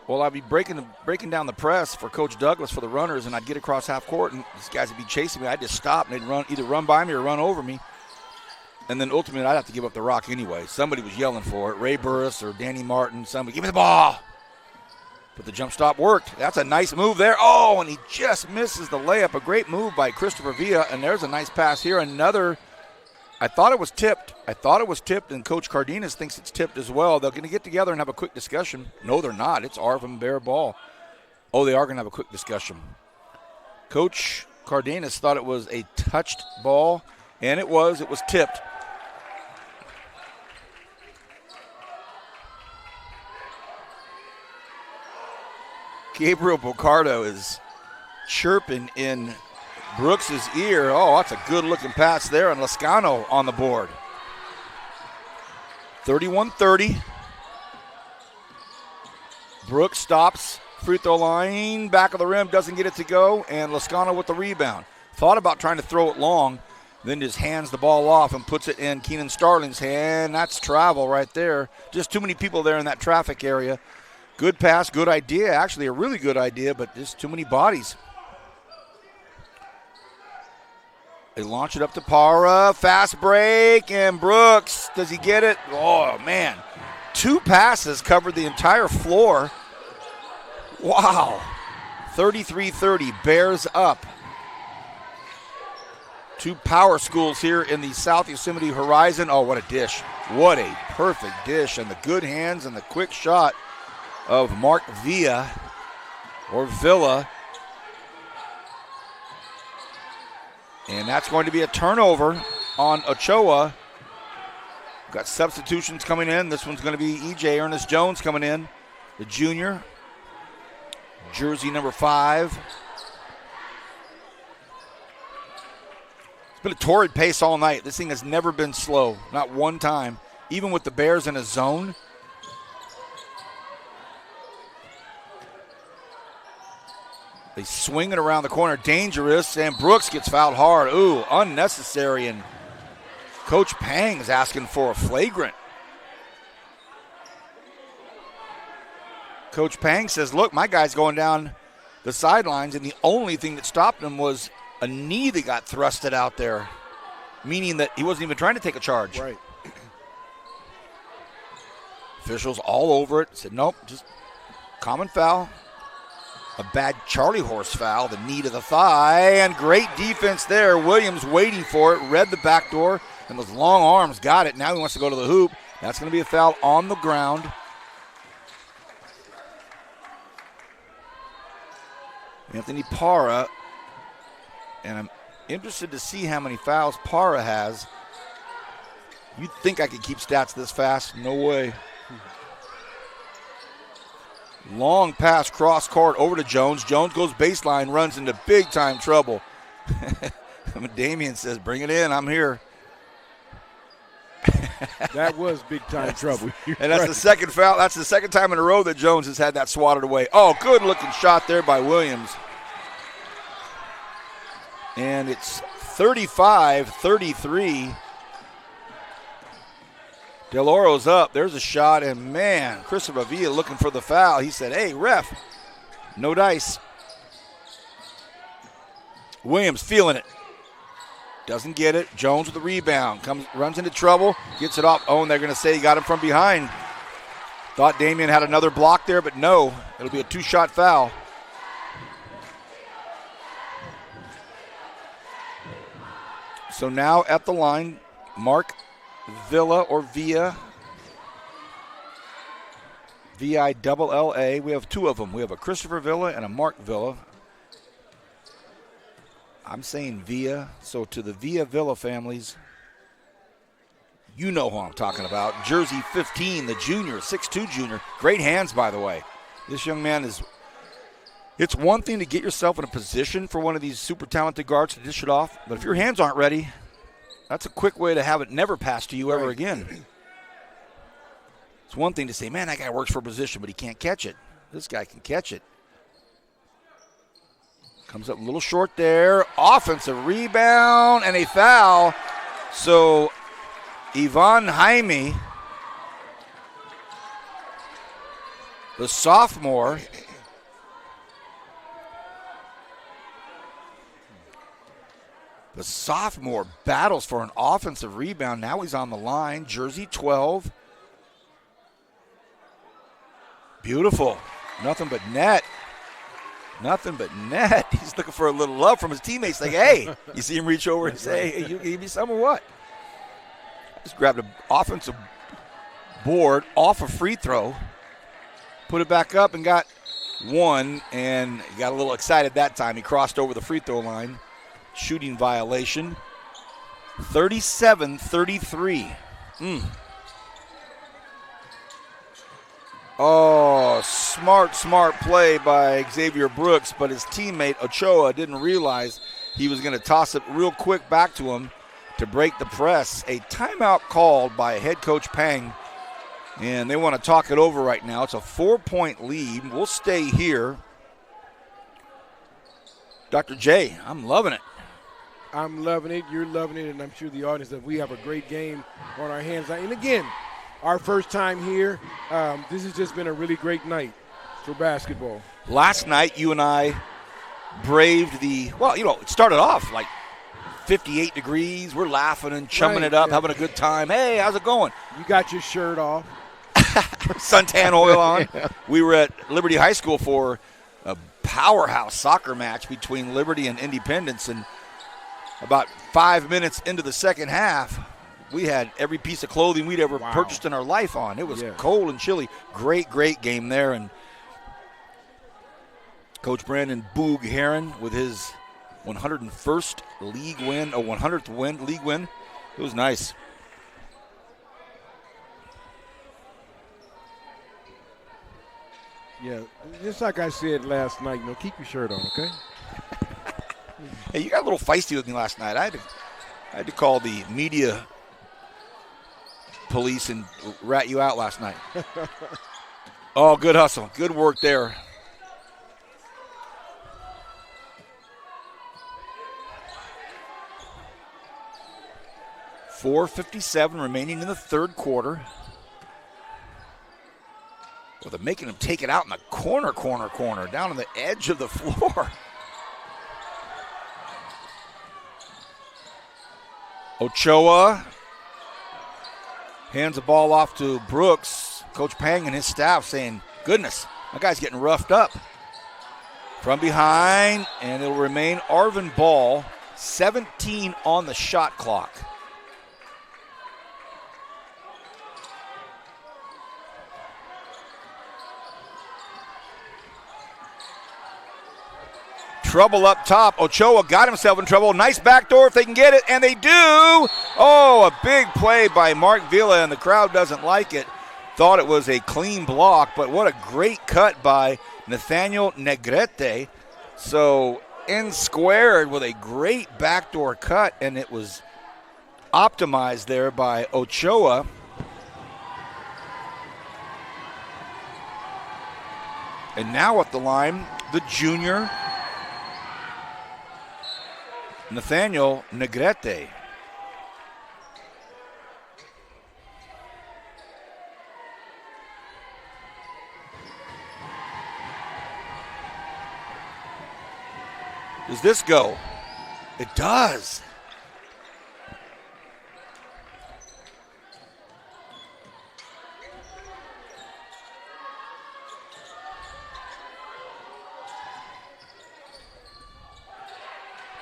Well, I'd be breaking down the press for Coach Douglas for the runners, and I'd get across half court, and these guys would be chasing me. I'd just stop, and they'd either run by me or run over me. And then ultimately, I'd have to give up the rock anyway. Somebody was yelling for it. Ray Burris or Danny Martin. Somebody, give me the ball. But the jump stop worked. That's a nice move there. Oh, and he just misses the layup. A great move by Christopher Villa, and there's a nice pass here. Another, I thought it was tipped, and Coach Cardenas thinks it's tipped as well. They're going to get together and have a quick discussion. No, they're not. It's Arvin bare ball. Oh, they are going to have a quick discussion. Coach Cardenas thought it was a touched ball, and it was tipped. Gabriel Bocardo is chirping in Brooks' ear. Oh, that's a good-looking pass there, and Lascano on the board. 31-30. Brooks stops, free throw line, back of the rim, doesn't get it to go, and Lascano with the rebound. Thought about trying to throw it long, then just hands the ball off and puts it in Keenan Starling's hand. That's travel right there. Just too many people there in that traffic area. Good pass, good idea. Actually, a really good idea, but just too many bodies. They launch it up to Parra. Fast break, and Brooks, does he get it? Oh, man. 2 passes covered the entire floor. Wow. 33-30, Bears up. 2 power schools here in the South Yosemite Horizon. Oh, what a dish. What a perfect dish, and the good hands and the quick shot of Mark Villa. And that's going to be a turnover on Ochoa. Got substitutions coming in. This one's going to be E.J. Ernest Jones coming in, the junior. Jersey number 5. It's been a torrid pace all night. This thing has never been slow, not one time. Even with the Bears in a zone. They swing it around the corner, dangerous, and Brooks gets fouled hard. Ooh, unnecessary, and Coach Pang is asking for a flagrant. Coach Pang says, look, my guy's going down the sidelines, and the only thing that stopped him was a knee that got thrusted out there, meaning that he wasn't even trying to take a charge. Right. Officials all over it. Said, nope, just common foul. A bad Charlie horse foul, the knee to the thigh, and great defense there. Williams waiting for it, read the back door, and those long arms got it. Now he wants to go to the hoop. That's going to be a foul on the ground. Anthony Parra, and I'm interested to see how many fouls Parra has. You'd think I could keep stats this fast. No way. Long pass cross court over to Jones. Jones goes baseline, runs into big time trouble. Damian says, bring it in, I'm here. That was big time trouble. And that's the second foul. That's the second time in a row that Jones has had that swatted away. Oh, good looking shot there by Williams. And it's 35-33. Del Oro's up. There's a shot, and man, Christopher Villa looking for the foul. He said, hey, ref, no dice. Williams feeling it. Doesn't get it. Jones with the rebound. Runs into trouble. Gets it off. Oh, and they're going to say he got him from behind. Thought Damian had another block there, but no. It'll be a two-shot foul. So now at the line, Mark Villa or Villa. V-I-double-L-A. We have two of them. We have a Christopher Villa and a Mark Villa. I'm saying Villa. So to the Villa families, you know who I'm talking about. Jersey 15, the junior, 6'2 junior. Great hands, by the way. This young man is, it's one thing to get yourself in a position for one of these super talented guards to dish it off, but if your hands aren't ready, that's a quick way to have it never pass to you ever again. It's one thing to say, man, that guy works for a position, but he can't catch it. This guy can catch it. Comes up a little short there. Offensive rebound and a foul. So Ivan Jaime, the sophomore, battles for an offensive rebound. Now he's on the line. Jersey 12. Beautiful. Nothing but net. Nothing but net. He's looking for a little love from his teammates. Like, hey, you see him reach over and say, hey, you give me some or what? Just grabbed an offensive board off a free throw, put it back up and got one, and he got a little excited that time. He crossed over the free throw line. Shooting violation. 37-33. Oh, smart play by Xavier Brooks, but his teammate Ochoa didn't realize he was going to toss it real quick back to him to break the press. A timeout called by head coach Pang, and they want to talk it over right now. It's a 4-point lead. We'll stay here. Dr. J, I'm loving it. I'm loving it. You're loving it, and I'm sure the audience that we have a great game on our hands. And again, our first time here. This has just been a really great night for basketball. Last night, you and I braved it started off like 58 degrees. We're laughing and chumming it up, having a good time. Hey, how's it going? You got your shirt off. Suntan oil on. Yeah. We were at Liberty High School for a powerhouse soccer match between Liberty and Independence, and about 5 minutes into the second half, we had every piece of clothing we'd ever purchased in our life on. It was cold and chilly. Great game there. And Coach Brandon Boog Heron with his 101st league win, 100th league win. It was nice. Yeah, just like I said last night, keep your shirt on, okay? Hey, you got a little feisty with me last night. I had to call the media police and rat you out last night. Oh, good hustle. Good work there. .457 remaining in the third quarter. A they're making him take it out in the corner, down on the edge of the floor. Ochoa hands the ball off to Brooks. Coach Pang and his staff saying, goodness, my guy's getting roughed up. From behind, and it'll remain Arvin ball, 17 on the shot clock. Trouble up top. Ochoa got himself in trouble. Nice backdoor if they can get it, and they do. Oh, a big play by Mark Villa, and the crowd doesn't like it. Thought it was a clean block, but what a great cut by Nathaniel Negrete. So in squared with a great backdoor cut, and it was optimized there by Ochoa. And now at the line, the junior Nathaniel Negrete. Does this go? It does.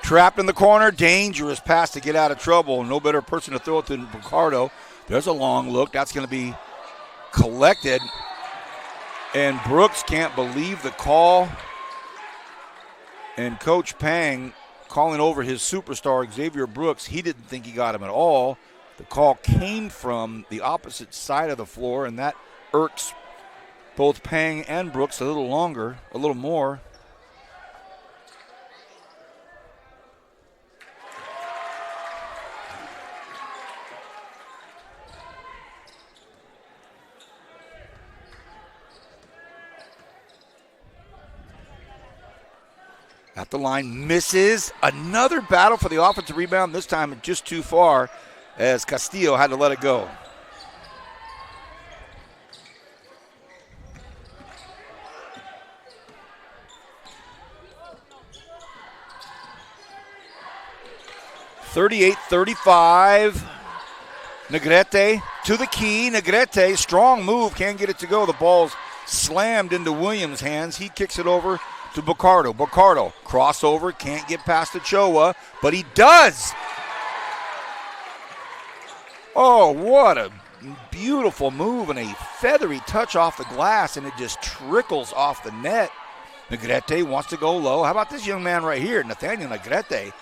Trapped in the corner, dangerous pass to get out of trouble. No better person to throw it than Ricardo. There's a long look. That's going to be collected. And Brooks can't believe the call. And Coach Pang calling over his superstar, Xavier Brooks. He didn't think he got him at all. The call came from the opposite side of the floor, and that irks both Pang and Brooks a little more. At the line, misses. Another battle for the offensive rebound, this time just too far as Castillo had to let it go. (38-35). Negrete to the key. Negrete, strong move, can't get it to go. The ball's slammed into Williams' hands. He kicks it over to Bocardo. Bocardo, crossover, can't get past Ochoa, but he does. Oh, what a beautiful move and a feathery touch off the glass, and it just trickles off the net. Negrete wants to go low. How about this young man right here, Nathaniel Negrete?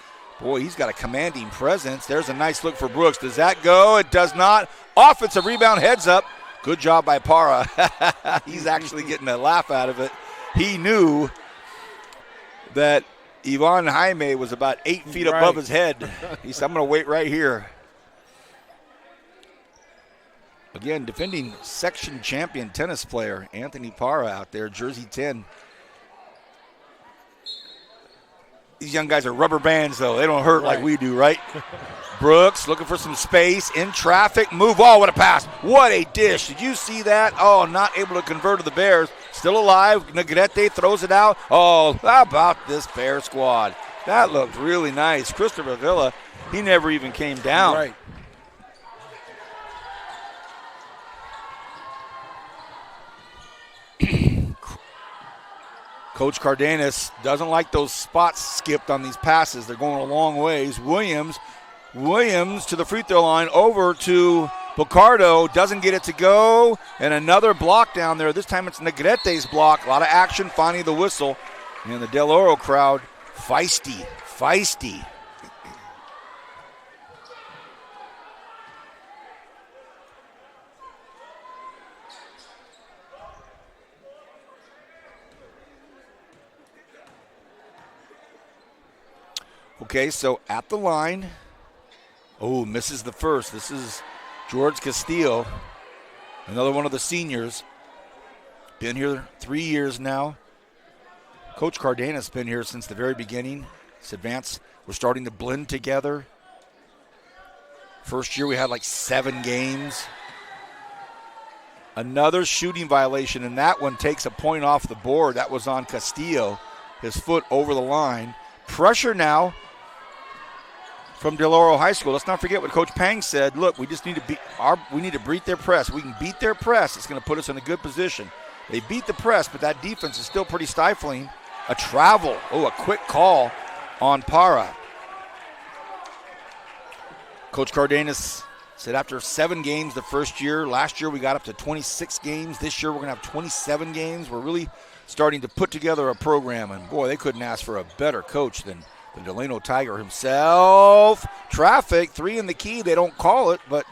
Boy, he's got a commanding presence. There's a nice look for Brooks. Does that go? It does not. Offensive rebound, heads up. Good job by Parra. He's actually getting a laugh out of it. He knew that Ivan Jaime was about 8 feet above his head. He said, I'm going to wait right here. Again, defending section champion tennis player Anthony Parra out there, jersey 10. These young guys are rubber bands, though. They don't hurt like we do, right? Brooks looking for some space in traffic. Move. Oh, what a pass. What a dish. Did you see that? Oh, not able to convert to the Bears. Still alive. Negrete throws it out. Oh, how about this Bear squad? That looked really nice. Christopher Villa, he never even came down. Right. Coach Cardenas doesn't like those spots skipped on these passes. They're going a long ways. Williams to the free throw line, over to Bocardo, doesn't get it to go, and another block down there. This time it's Negrete's block. A lot of action, finding the whistle. And the Del Oro crowd, feisty. Okay, so at the line. Oh, misses the first. This is George Castillo, another one of the seniors. Been here 3 years now. Coach Cardenas been here since the very beginning. This advance, we're starting to blend together. First year we had like 7 games. Another shooting violation, and that one takes a point off the board. That was on Castillo, his foot over the line. Pressure now from Del Oro High School. Let's not forget what Coach Pang said. Look, we just need to beat their press. We can beat their press. It's going to put us in a good position. They beat the press, but that defense is still pretty stifling. A travel. Oh, a quick call on Para. Coach Cardenas said after 7 games the first year, last year we got up to 26 games. This year we're going to have 27 games. We're really starting to put together a program, and boy, they couldn't ask for a better coach than the Delano Tiger himself. Traffic, 3 in the key. They don't call it, but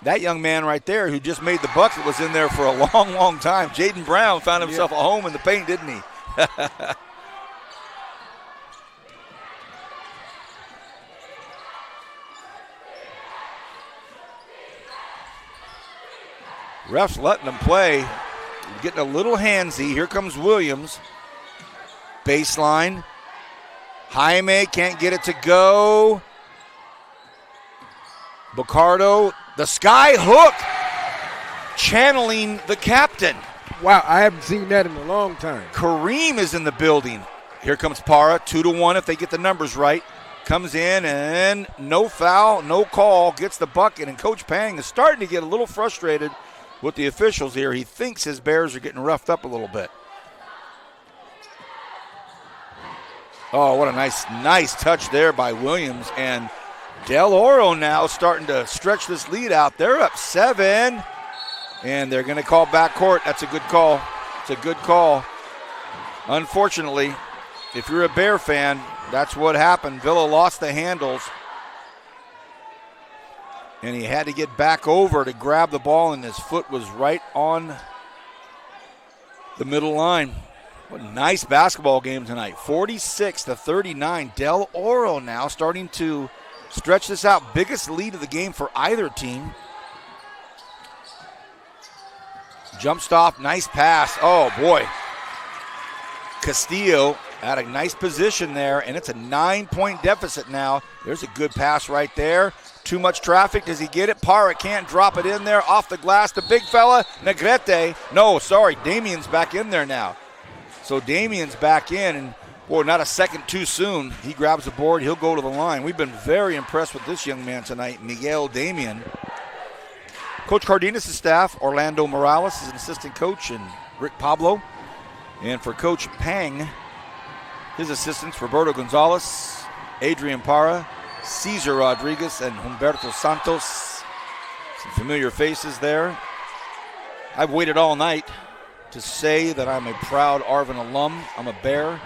that young man right there who just made the bucket was in there for a long, long time. Jaden Brown found himself a home in the paint, didn't he? Refs letting them play. Getting a little handsy. Here comes Williams. Baseline. Jaime can't get it to go. Bocardo, the sky hook, channeling the captain. Wow, I haven't seen that in a long time. Kareem is in the building. Here comes Para, 2-1 if they get the numbers right. Comes in and no foul, no call, gets the bucket, and Coach Pang is starting to get a little frustrated with the officials here. He thinks his Bears are getting roughed up a little bit. Oh, what a nice touch there by Williams. And Del Oro now starting to stretch this lead out. They're up 7, and they're going to call backcourt. That's a good call. It's a good call. Unfortunately, if you're a Bear fan, that's what happened. Villa lost the handles, and he had to get back over to grab the ball, and his foot was right on the middle line. What a nice basketball game tonight. 46-39. Del Oro now starting to stretch this out. Biggest lead of the game for either team. Jump stop, nice pass. Oh, boy. Castillo at a nice position there, and it's a 9-point deficit now. There's a good pass right there. Too much traffic. Does he get it? Para can't drop it in there. Off the glass, the big fella, Negrete. No, sorry, Damien's back in there now. So Damien's back in, and boy, not a second too soon. He grabs the board. He'll go to the line. We've been very impressed with this young man tonight, Miguel Damien. Coach Cardenas' staff, Orlando Morales is an assistant coach, and Rick Pablo. And for Coach Pang, his assistants, Roberto Gonzalez, Adrian Para, Cesar Rodriguez, and Humberto Santos. Some familiar faces there. I've waited all night to say that I'm a proud Arvin alum. I'm a Bear.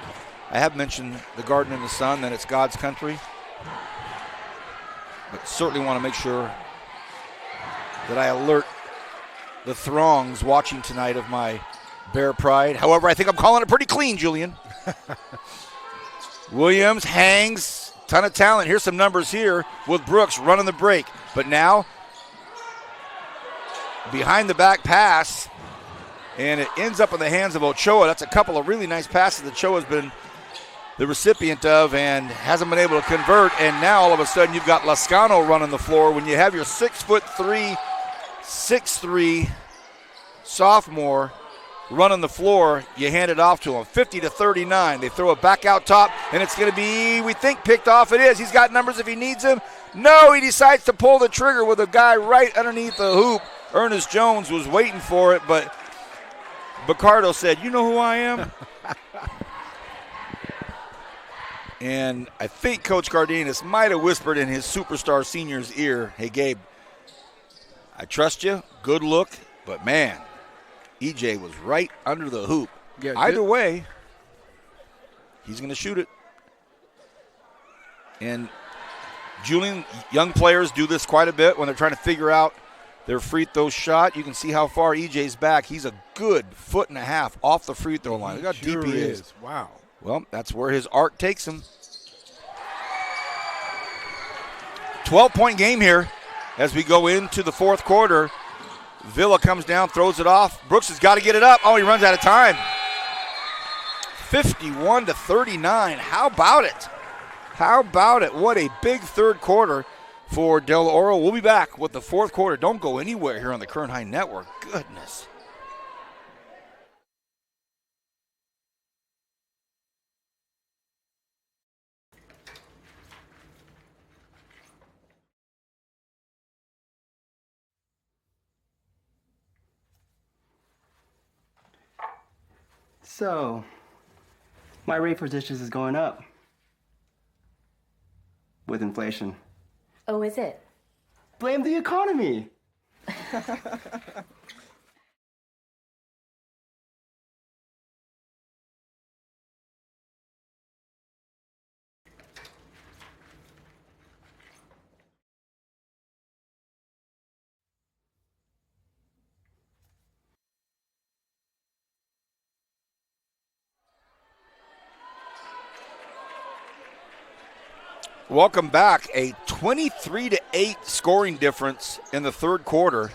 I have mentioned the Garden in the Sun, that it's God's country. But certainly want to make sure that I alert the throngs watching tonight of my Bear pride. However, I think I'm calling it pretty clean, Julian. Williams hangs. Ton of talent. Here's some numbers here with Brooks running the break. But now, behind the back pass, and it ends up in the hands of Ochoa. That's a couple of really nice passes that Ochoa's been the recipient of and hasn't been able to convert. And now all of a sudden you've got Lascano running the floor. When you have your 6'3", 6'3" sophomore running the floor, you hand it off to him. 50-39. They throw it back out top, and it's going to be, we think, picked off. It is. He's got numbers if he needs them. No, he decides to pull the trigger with a guy right underneath the hoop. Ernest Jones was waiting for it, but Bocardo said, "You know who I am?" And I think Coach Cardenas might have whispered in his superstar senior's ear, "Hey, Gabe, I trust you. Good look, but man, EJ was right under the hoop." Yeah, either way, he's going to shoot it. And Julian, young players do this quite a bit when they're trying to figure out their free throw shot. You can see how far EJ's back. He's a good 1.5 feet off the free throw line. Look how deep he is. Wow. Well, that's where his arc takes him. 12-point game here as we go into the fourth quarter. Villa comes down, throws it off. Brooks has got to get it up. Oh, he runs out of time. 51-39. How about it? How about it? What a big third quarter for Del Oro. We'll be back with the fourth quarter. Don't go anywhere here on the Kern High Network. Goodness. So, my rate for dishes is going up with inflation. Oh, is it? Blame the economy. Welcome back. A 23-8 scoring difference in the third quarter.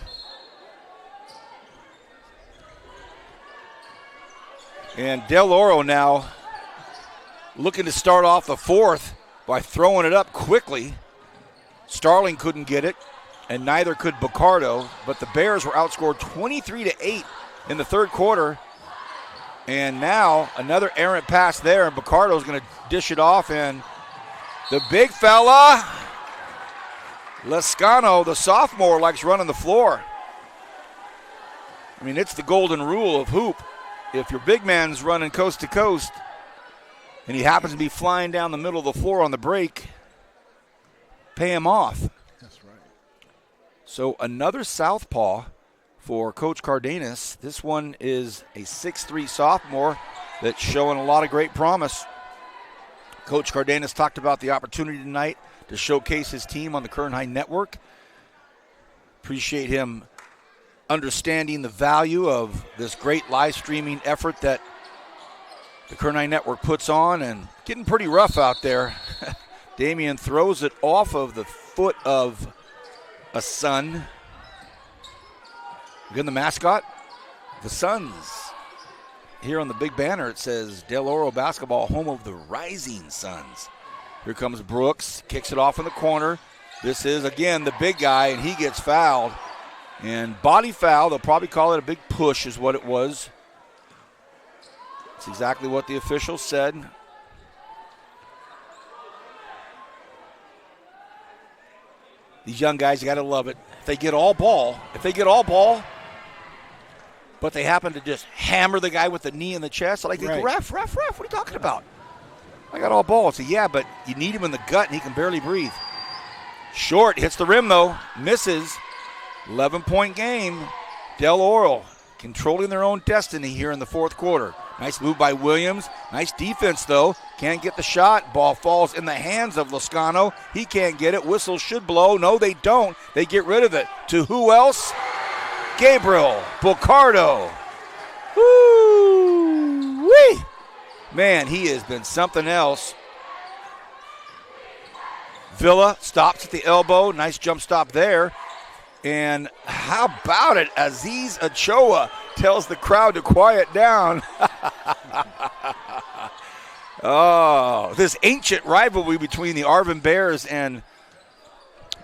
And Del Oro now looking to start off the fourth by throwing it up quickly. Starling couldn't get it, and neither could Bacardo, but the Bears were outscored 23-8 in the third quarter. And now another errant pass there, and Bacardo's going to dish it off, and the big fella, Lescano, the sophomore, likes running the floor. I mean, it's the golden rule of hoop. If your big man's running coast to coast and he happens to be flying down the middle of the floor on the break, pay him off. That's right. So another southpaw for Coach Cardenas. This one is a 6'3 sophomore that's showing a lot of great promise. Coach Cardenas talked about the opportunity tonight to showcase his team on the Kern High Network. Appreciate him understanding the value of this great live streaming effort that the Kern High Network puts on, and getting pretty rough out there. Damian throws it off of the foot of a Sun. Again, the mascot, the Suns. Here on the big banner, it says Del Oro basketball, home of the Rising Suns. Here comes Brooks, kicks it off in the corner. This is, again, the big guy, and he gets fouled. And body foul, they'll probably call it a big push is what it was. It's exactly what the officials said. These young guys, you got to love it. If they get all ball, but they happen to just hammer the guy with the knee in the chest. Like, Right. ref, what are you talking about? I got all ball. So, yeah, but you need him in the gut, and he can barely breathe. Short, hits the rim, though, misses. 11-point game. Del Oro controlling their own destiny here in the fourth quarter. Nice move by Williams. Nice defense, though. Can't get the shot. Ball falls in the hands of Lescano. He can't get it. Whistle should blow. No, they don't. They get rid of it. To who else? Gabriel Bacardo. Woo-wee. Man, he has been something else. Villa stops at the elbow. Nice jump stop there. And how about it? Aziz Ochoa tells the crowd to quiet down. Oh, this ancient rivalry between the Arvin Bears and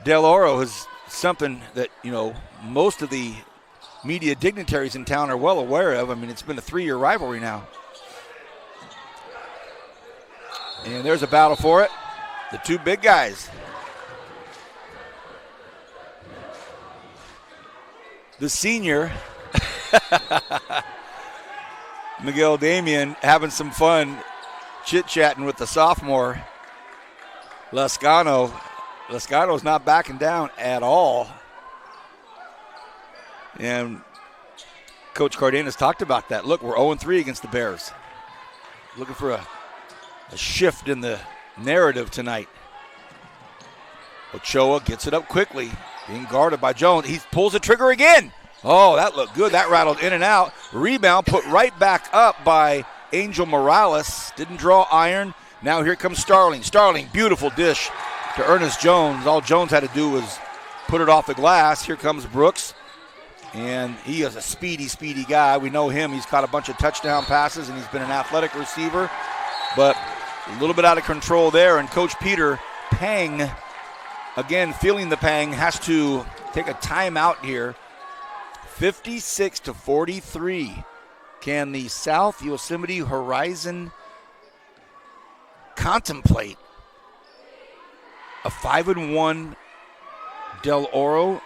Del Oro is something that, most of the media dignitaries in town are well aware of. I mean, it's been a 3-year rivalry now. And there's a battle for it. The two big guys. The senior, Miguel Damian, having some fun chit-chatting with the sophomore, Lescano. Lescano's not backing down at all. And Coach Cardenas talked about that. Look, we're 0-3 against the Bears. Looking for a shift in the narrative tonight. Ochoa gets it up quickly, being guarded by Jones. He pulls the trigger again. Oh, that looked good. That rattled in and out. Rebound put right back up by Angel Morales. Didn't draw iron. Now here comes Starling. Starling, beautiful dish to Ernest Jones. All Jones had to do was put it off the glass. Here comes Brooks. And he is a speedy guy. We know him. He's caught a bunch of touchdown passes, and he's been an athletic receiver. But a little bit out of control there. And Coach Peter Pang again, feeling the pang, has to take a timeout here. 56-43. Can the South Yosemite Horizon contemplate a 5-1 Del Oro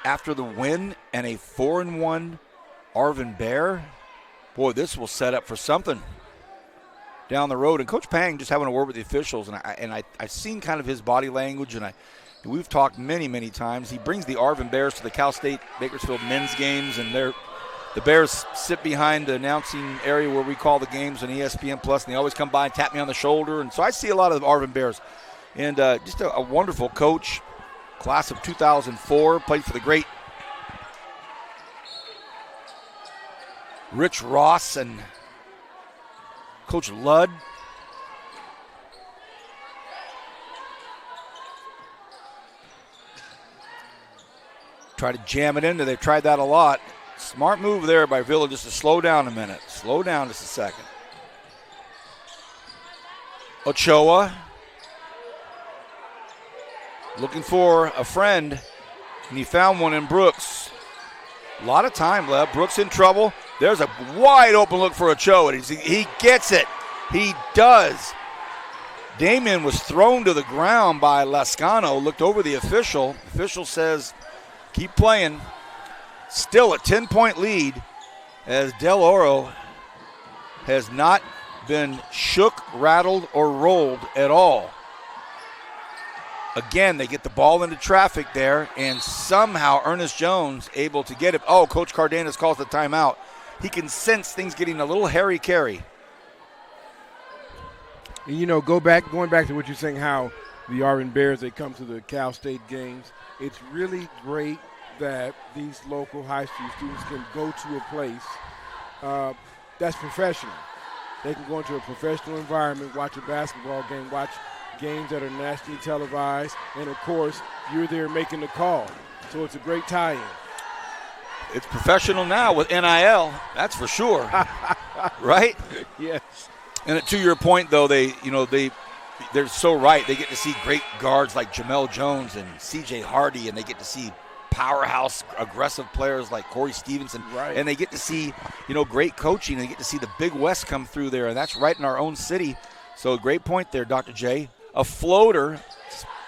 after the win and a 4-1 Arvin Bear? Boy, this will set up for something down the road. And Coach Pang just having a word with the officials, and I've seen kind of his body language, and we've talked many, many times. He brings the Arvin Bears to the Cal State Bakersfield men's games, and the Bears sit behind the announcing area where we call the games on ESPN Plus, and they always come by and tap me on the shoulder. And so I see a lot of the Arvin Bears. And just a wonderful coach, class of 2004, played for the great Rich Ross and Coach Ludd. Try to jam it in. They've tried that a lot. Smart move there by Villa just to slow down a minute. Slow down just a second. Ochoa looking for a friend, and he found one in Brooks. A lot of time left. Brooks in trouble. There's a wide open look for Ochoa. He gets it. He does. Damien was thrown to the ground by Lascano. Looked over the official. Official says, keep playing. Still a 10-point lead as Del Oro has not been shook, rattled, or rolled at all. Again, they get the ball into traffic there, and somehow Ernest Jones able to get it. Oh, Coach Cardenas calls the timeout. He can sense things getting a little hairy-carry. And, going back to what you're saying, how the Arvin Bears, they come to the Cal State games. It's really great that these local high school students can go to a place that's professional. They can go into a professional environment, watch a basketball game, watch games that are nationally televised, and of course, you're there making the call. So it's a great tie-in. It's professional now with NIL, that's for sure. Right? Yes. And to your point, though, they're so right. They get to see great guards like Jamel Jones and C.J. Hardy, and they get to see powerhouse, aggressive players like Corey Stevenson. Right. And they get to see, great coaching. They get to see the Big West come through there, and that's right in our own city. So great point there, Dr. J. A floater,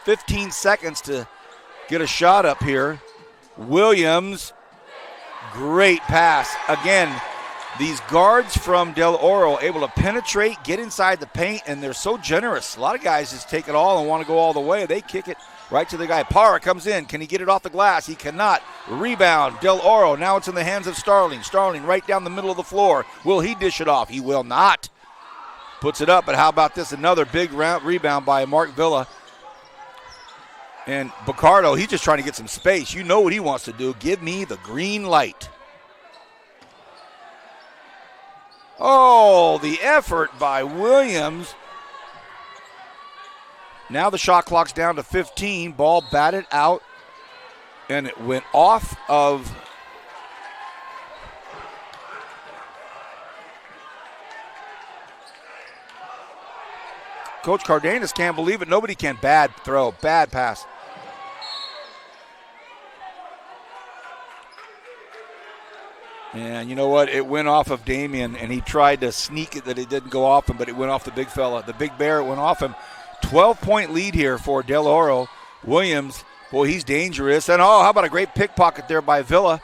15 seconds to get a shot up here. Williams, great pass. Again, these guards from Del Oro able to penetrate, get inside the paint, and they're so generous. A lot of guys just take it all and want to go all the way. They kick it right to the guy. Parra comes in. Can he get it off the glass? He cannot. Rebound, Del Oro. Now it's in the hands of Starling. Starling right down the middle of the floor. Will he dish it off? He will not. Puts it up, but how about this? Another big rebound by Mark Villa. And Bacardo, he's just trying to get some space. You know what he wants to do. Give me the green light. Oh, the effort by Williams. Now the shot clock's down to 15. Ball batted out, and it went off of Coach Cardenas. Can't believe it. Nobody can. Bad throw, bad pass. And you know what? It went off of Damien, and he tried to sneak it that it didn't go off him, but it went off the big fella. The big bear, it went off him. 12-point lead here for Del Oro. Williams, boy, he's dangerous. And, oh, how about a great pickpocket there by Villa.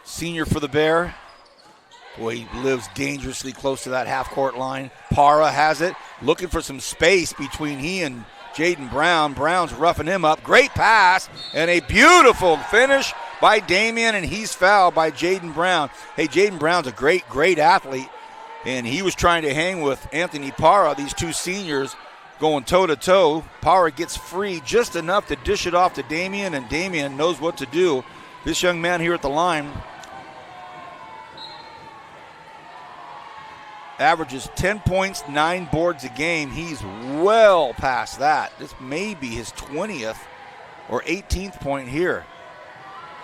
Senior for the Bear. Boy, he lives dangerously close to that half-court line. Parra has it, looking for some space between he and Jaden Brown. Brown's roughing him up. Great pass and a beautiful finish by Damien, and he's fouled by Jaden Brown. Hey, Jaden Brown's a great, great athlete, and he was trying to hang with Anthony Parra, these two seniors going toe-to-toe. Parra gets free just enough to dish it off to Damien, and Damien knows what to do. This young man here at the line averages 10 points, 9 boards a game. He's well past that. This may be his 20th or 18th point here.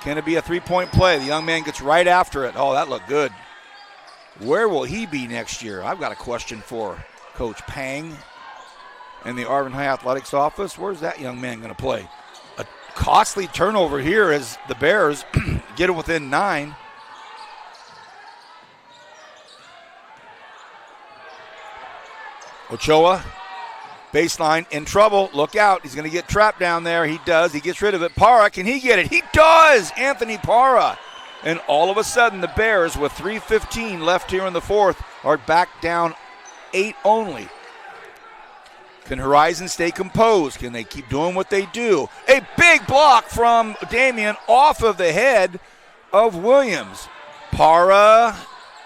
Can it be a three-point play? The young man gets right after it. Oh, that looked good. Where will he be next year? I've got a question for Coach Pang in the Arvin High Athletics office. Where's that young man going to play? A costly turnover here as the Bears get it within 9. Ochoa, baseline, in trouble. Look out. He's going to get trapped down there. He does. He gets rid of it. Parra, can he get it? He does. Anthony Parra. And all of a sudden, the Bears, with 3:15 left here in the fourth, are back down 8 only. Can Horizon stay composed? Can they keep doing what they do? A big block from Damian off of the head of Williams. Parra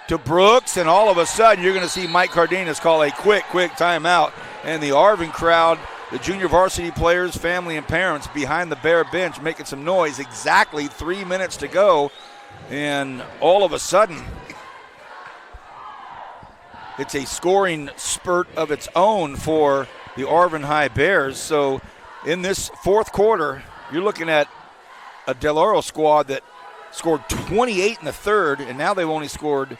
to Brooks, and all of a sudden you're going to see Mike Cardenas call a quick timeout. And the Arvin crowd, the junior varsity players, family, and parents behind the Bear bench making some noise. Exactly 3 minutes to go. And all of a sudden, it's a scoring spurt of its own for the Arvin High Bears. So in this fourth quarter, you're looking at a Del Oro squad that scored 28 in the third, and now they've only scored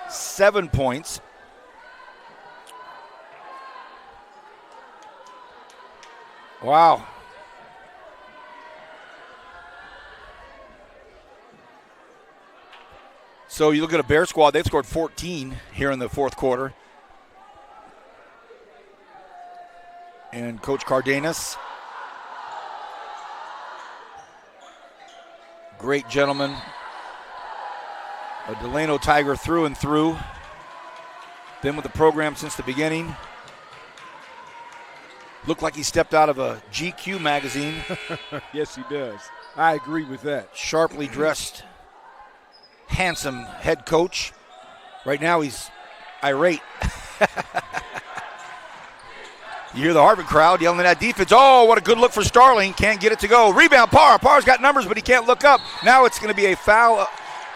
7 points. Wow. So you look at a Bear squad, they've scored 14 here in the fourth quarter. And Coach Cardenas, great gentleman, a Delano Tiger through and through. Been with the program since the beginning. Looked like he stepped out of a GQ magazine. Yes, he does. I agree with that. Sharply dressed, handsome head coach. Right now he's irate. You hear the Arvin crowd yelling at that defense. Oh, what a good look for Starling. Can't get it to go. Rebound, Parra. Parra's got numbers, but he can't look up. Now it's going to be a foul.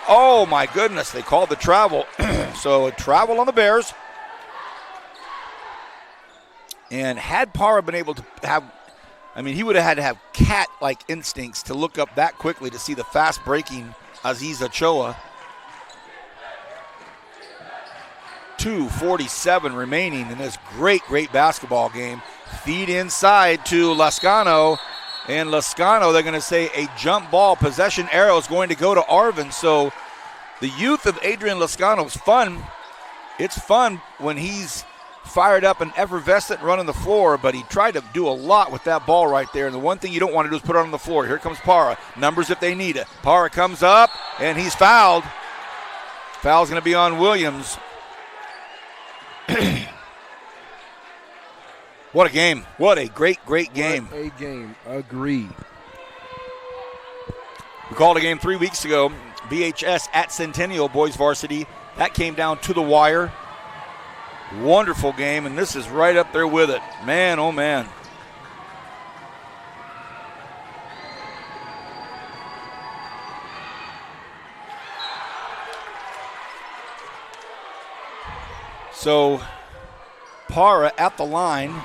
Oh, my goodness. They called the travel. So a travel on the Bears. And had Parra been able to have, he would have had to have cat-like instincts to look up that quickly to see the fast-breaking Aziz Ochoa. 2:47 remaining in this great basketball game. Feed inside to Lascano. And Lascano, they're going to say a jump ball. Possession arrow is going to go to Arvin. So the youth of Adrian Lascano is fun. It's fun when he's fired up and effervescent running the floor, but he tried to do a lot with that ball right there. And the one thing you don't want to do is put it on the floor. Here comes Parra. Numbers if they need it. Parra comes up, and he's fouled. Foul's going to be on Williams. What a game. What a great game. What a game. Agreed. We called a game 3 weeks ago, BHS at Centennial boys varsity. That came down to the wire. Wonderful game, and this is right up there with it. Man, oh man. So Parra at the line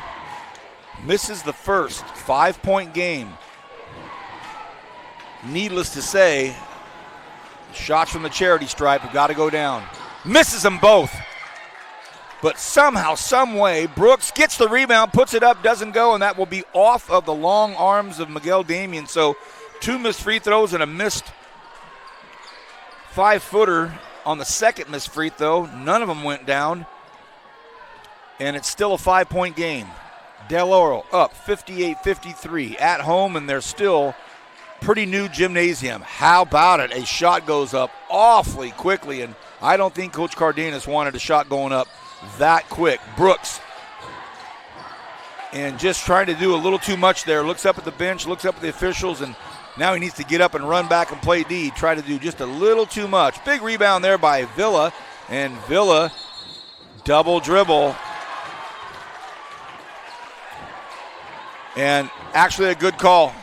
misses the first 5-point game. Needless to say, shots from the charity stripe have got to go down. Misses them both. But somehow, some way, Brooks gets the rebound, puts it up, doesn't go, and that will be off of the long arms of Miguel Damian. So 2 missed free throws and a missed 5-footer on the second missed free throw. None of them went down. And it's still a 5-point game. Del Oro up 58-53 at home, and they're still pretty new gymnasium. How about it? A shot goes up awfully quickly, and I don't think Coach Cardenas wanted a shot going up that quick. Brooks, and just trying to do a little too much there. Looks up at the bench, looks up at the officials, and now he needs to get up and run back and play D. Try to do just a little too much. Big rebound there by Villa, and Villa double dribble. And actually a good call.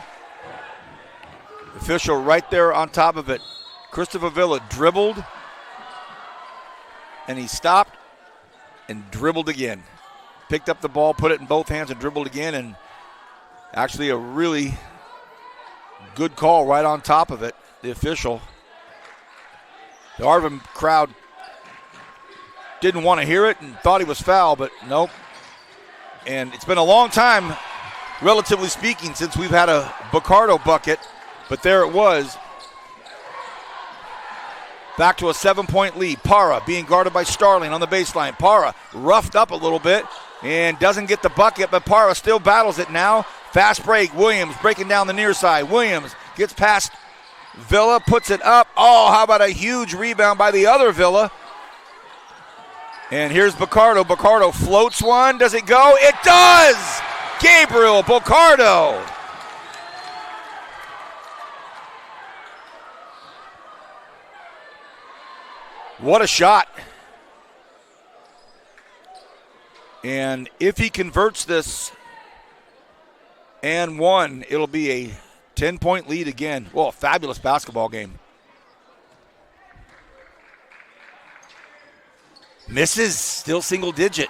Official right there on top of it. Christopher Villa dribbled, and he stopped and dribbled again. Picked up the ball, put it in both hands, and dribbled again, and actually a really good call right on top of it, the official. The Arvin crowd didn't want to hear it and thought he was foul, but nope. And it's been a long time, relatively speaking, since we've had a Bacardo bucket, but there it was. Back to a 7-point lead. Para being guarded by Starling on the baseline. Para roughed up a little bit and doesn't get the bucket, but Para still battles it now. Fast break. Williams breaking down the near side. Williams gets past Villa, puts it up. Oh, how about a huge rebound by the other Villa? And here's Bacardo. Bacardo floats one. Does it go? It does! Gabriel Bacardo. What a shot. And if he converts this and one, it'll be a 10-point lead again. Well, a fabulous basketball game. Misses, still single digit.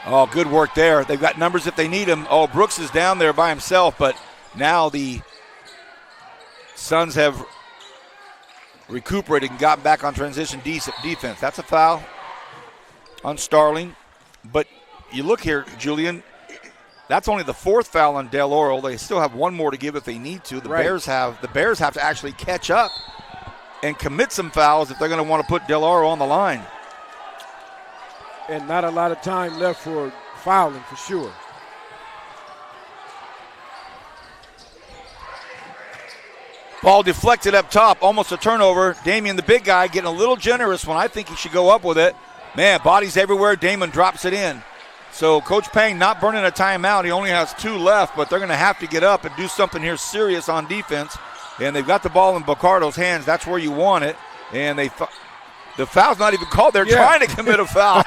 Oh, good work there. They've got numbers if they need him. Oh, Brooks is down there by himself, but now the Suns have recuperated and gotten back on transition defense. That's a foul on Starling. But you look here, Julian, that's only the fourth foul on Del Oro. They still have one more to give if they need to. The Bears have to actually catch up and commit some fouls if they're going to want to put Del Oro on the line. And not a lot of time left for fouling for sure. Ball deflected up top, almost a turnover. Damian, the big guy, getting a little generous when I think he should go up with it. Man, bodies everywhere. Damon drops it in. So Coach Payne not burning a timeout. He only has 2 left, but they're going to have to get up and do something here serious on defense. And they've got the ball in Bacardo's hands. That's where you want it. And the foul's not even called. They're trying to commit a foul.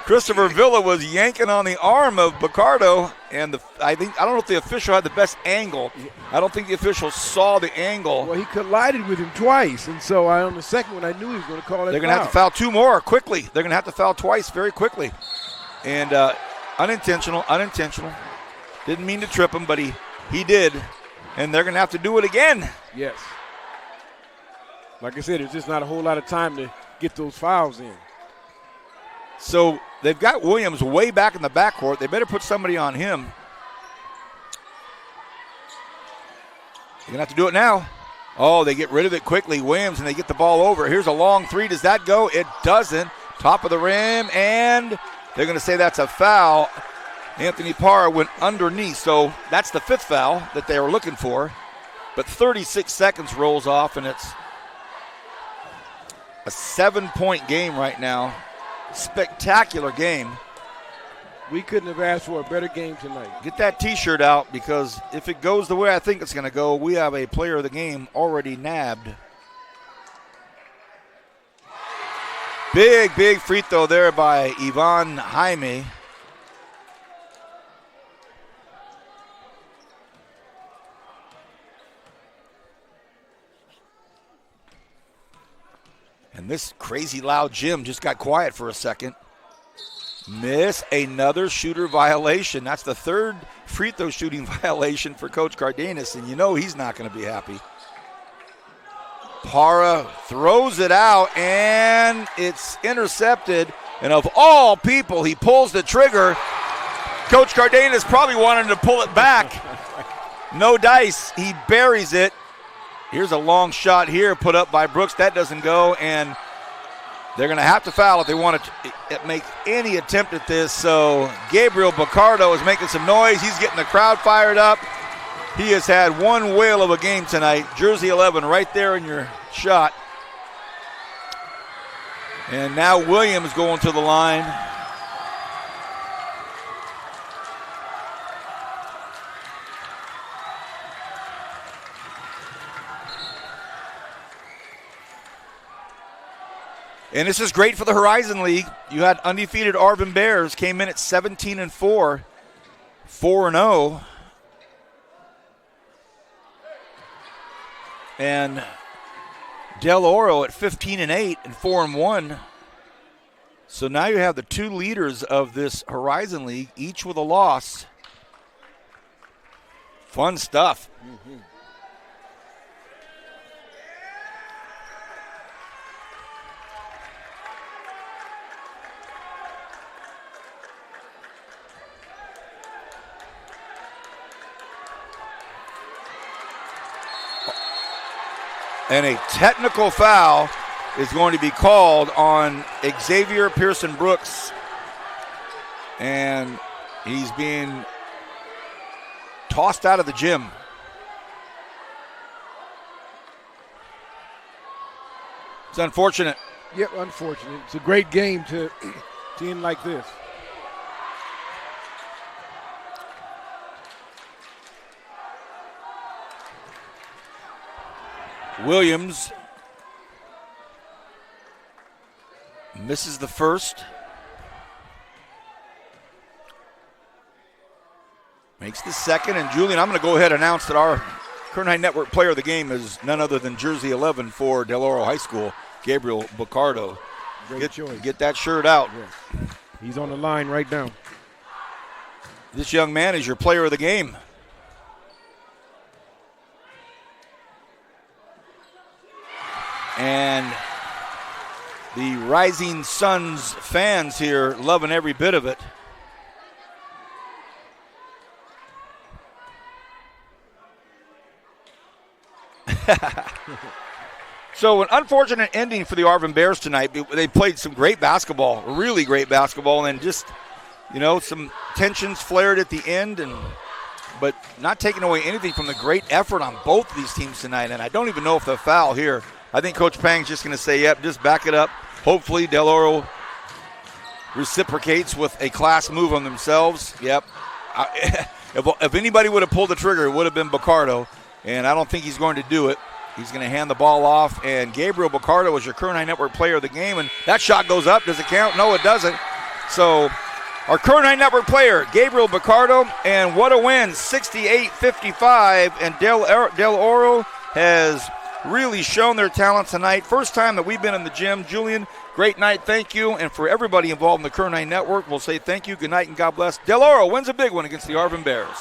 Christopher Villa was yanking on the arm of Bacardo, and I don't know if the official had the best angle. I don't think the official saw the angle. Well, he collided with him twice, and so on the second one I knew he was going to call it. They're going to have to foul 2 more quickly. They're going to have to foul twice very quickly. And unintentional. Didn't mean to trip him, but he did. And they're going to have to do it again. Yes. Like I said, there's just not a whole lot of time to get those fouls in. So they've got Williams way back in the backcourt. They better put somebody on him. They're going to have to do it now. Oh, they get rid of it quickly. Williams, and they get the ball over. Here's a long 3. Does that go? It doesn't. Top of the rim, and they're going to say that's a foul. Anthony Parr went underneath, so that's the 5th foul that they were looking for. But 36 seconds rolls off, and it's a 7-point game right now. Spectacular game. We couldn't have asked for a better game tonight. Get that T-shirt out, because if it goes the way I think it's going to go, we have a player of the game already nabbed. Big free throw there by Ivan Jaime. And this crazy loud gym just got quiet for a second. Miss another shooter violation. That's the 3rd free throw shooting violation for Coach Cardenas, and you know he's not going to be happy. Para throws it out, and it's intercepted. And of all people, he pulls the trigger. Coach Cardenas probably wanted to pull it back. No dice. He buries it. Here's a long shot here put up by Brooks. That doesn't go, and they're going to have to foul if they want to make any attempt at this. So Gabriel Bacardo is making some noise. He's getting the crowd fired up. He has had one whale of a game tonight. Jersey 11 right there in your shot. And now Williams going to the line. And this is great for the Horizon League. You had undefeated Arvin Bears, came in at 17-4, 4-0. And Del Oro at 15-8 and 4-1. So now you have the 2 leaders of this Horizon League, each with a loss. Fun stuff. And a technical foul is going to be called on Xavier Pearson Brooks. And he's being tossed out of the gym. It's unfortunate. Yep, unfortunate. It's a great game to end like this. Williams misses the first. Makes the second. And Julian, I'm going to go ahead and announce that our Kern High Network player of the game is none other than jersey 11 for Del Oro High School, Gabriel Bacardo. Great choice. Get that shirt out. Yes. He's on the line right now. This young man is your player of the game. And the Rising Suns fans here loving every bit of it. So an unfortunate ending for the Arvin Bears tonight. They played some great basketball, really great basketball, and just, some tensions flared at the end, but not taking away anything from the great effort on both of these teams tonight. And I don't even know if the foul here. I think Coach Pang's just going to say, yep, just back it up. Hopefully Del Oro reciprocates with a class move on themselves. Yep. If anybody would have pulled the trigger, it would have been Bacardo, and I don't think he's going to do it. He's going to hand the ball off, and Gabriel Bacardo is your Kern High Network player of the game, and that shot goes up. Does it count? No, it doesn't. So our Kern High Network player, Gabriel Bacardo, and what a win, 68-55, and Del Oro has really shown their talent tonight. First time that we've been in the gym. Julian, great night, thank you, and for everybody involved in the Kern High Network, we'll say thank you, good night, and God bless. Del Oro wins a big one against the Arvin Bears.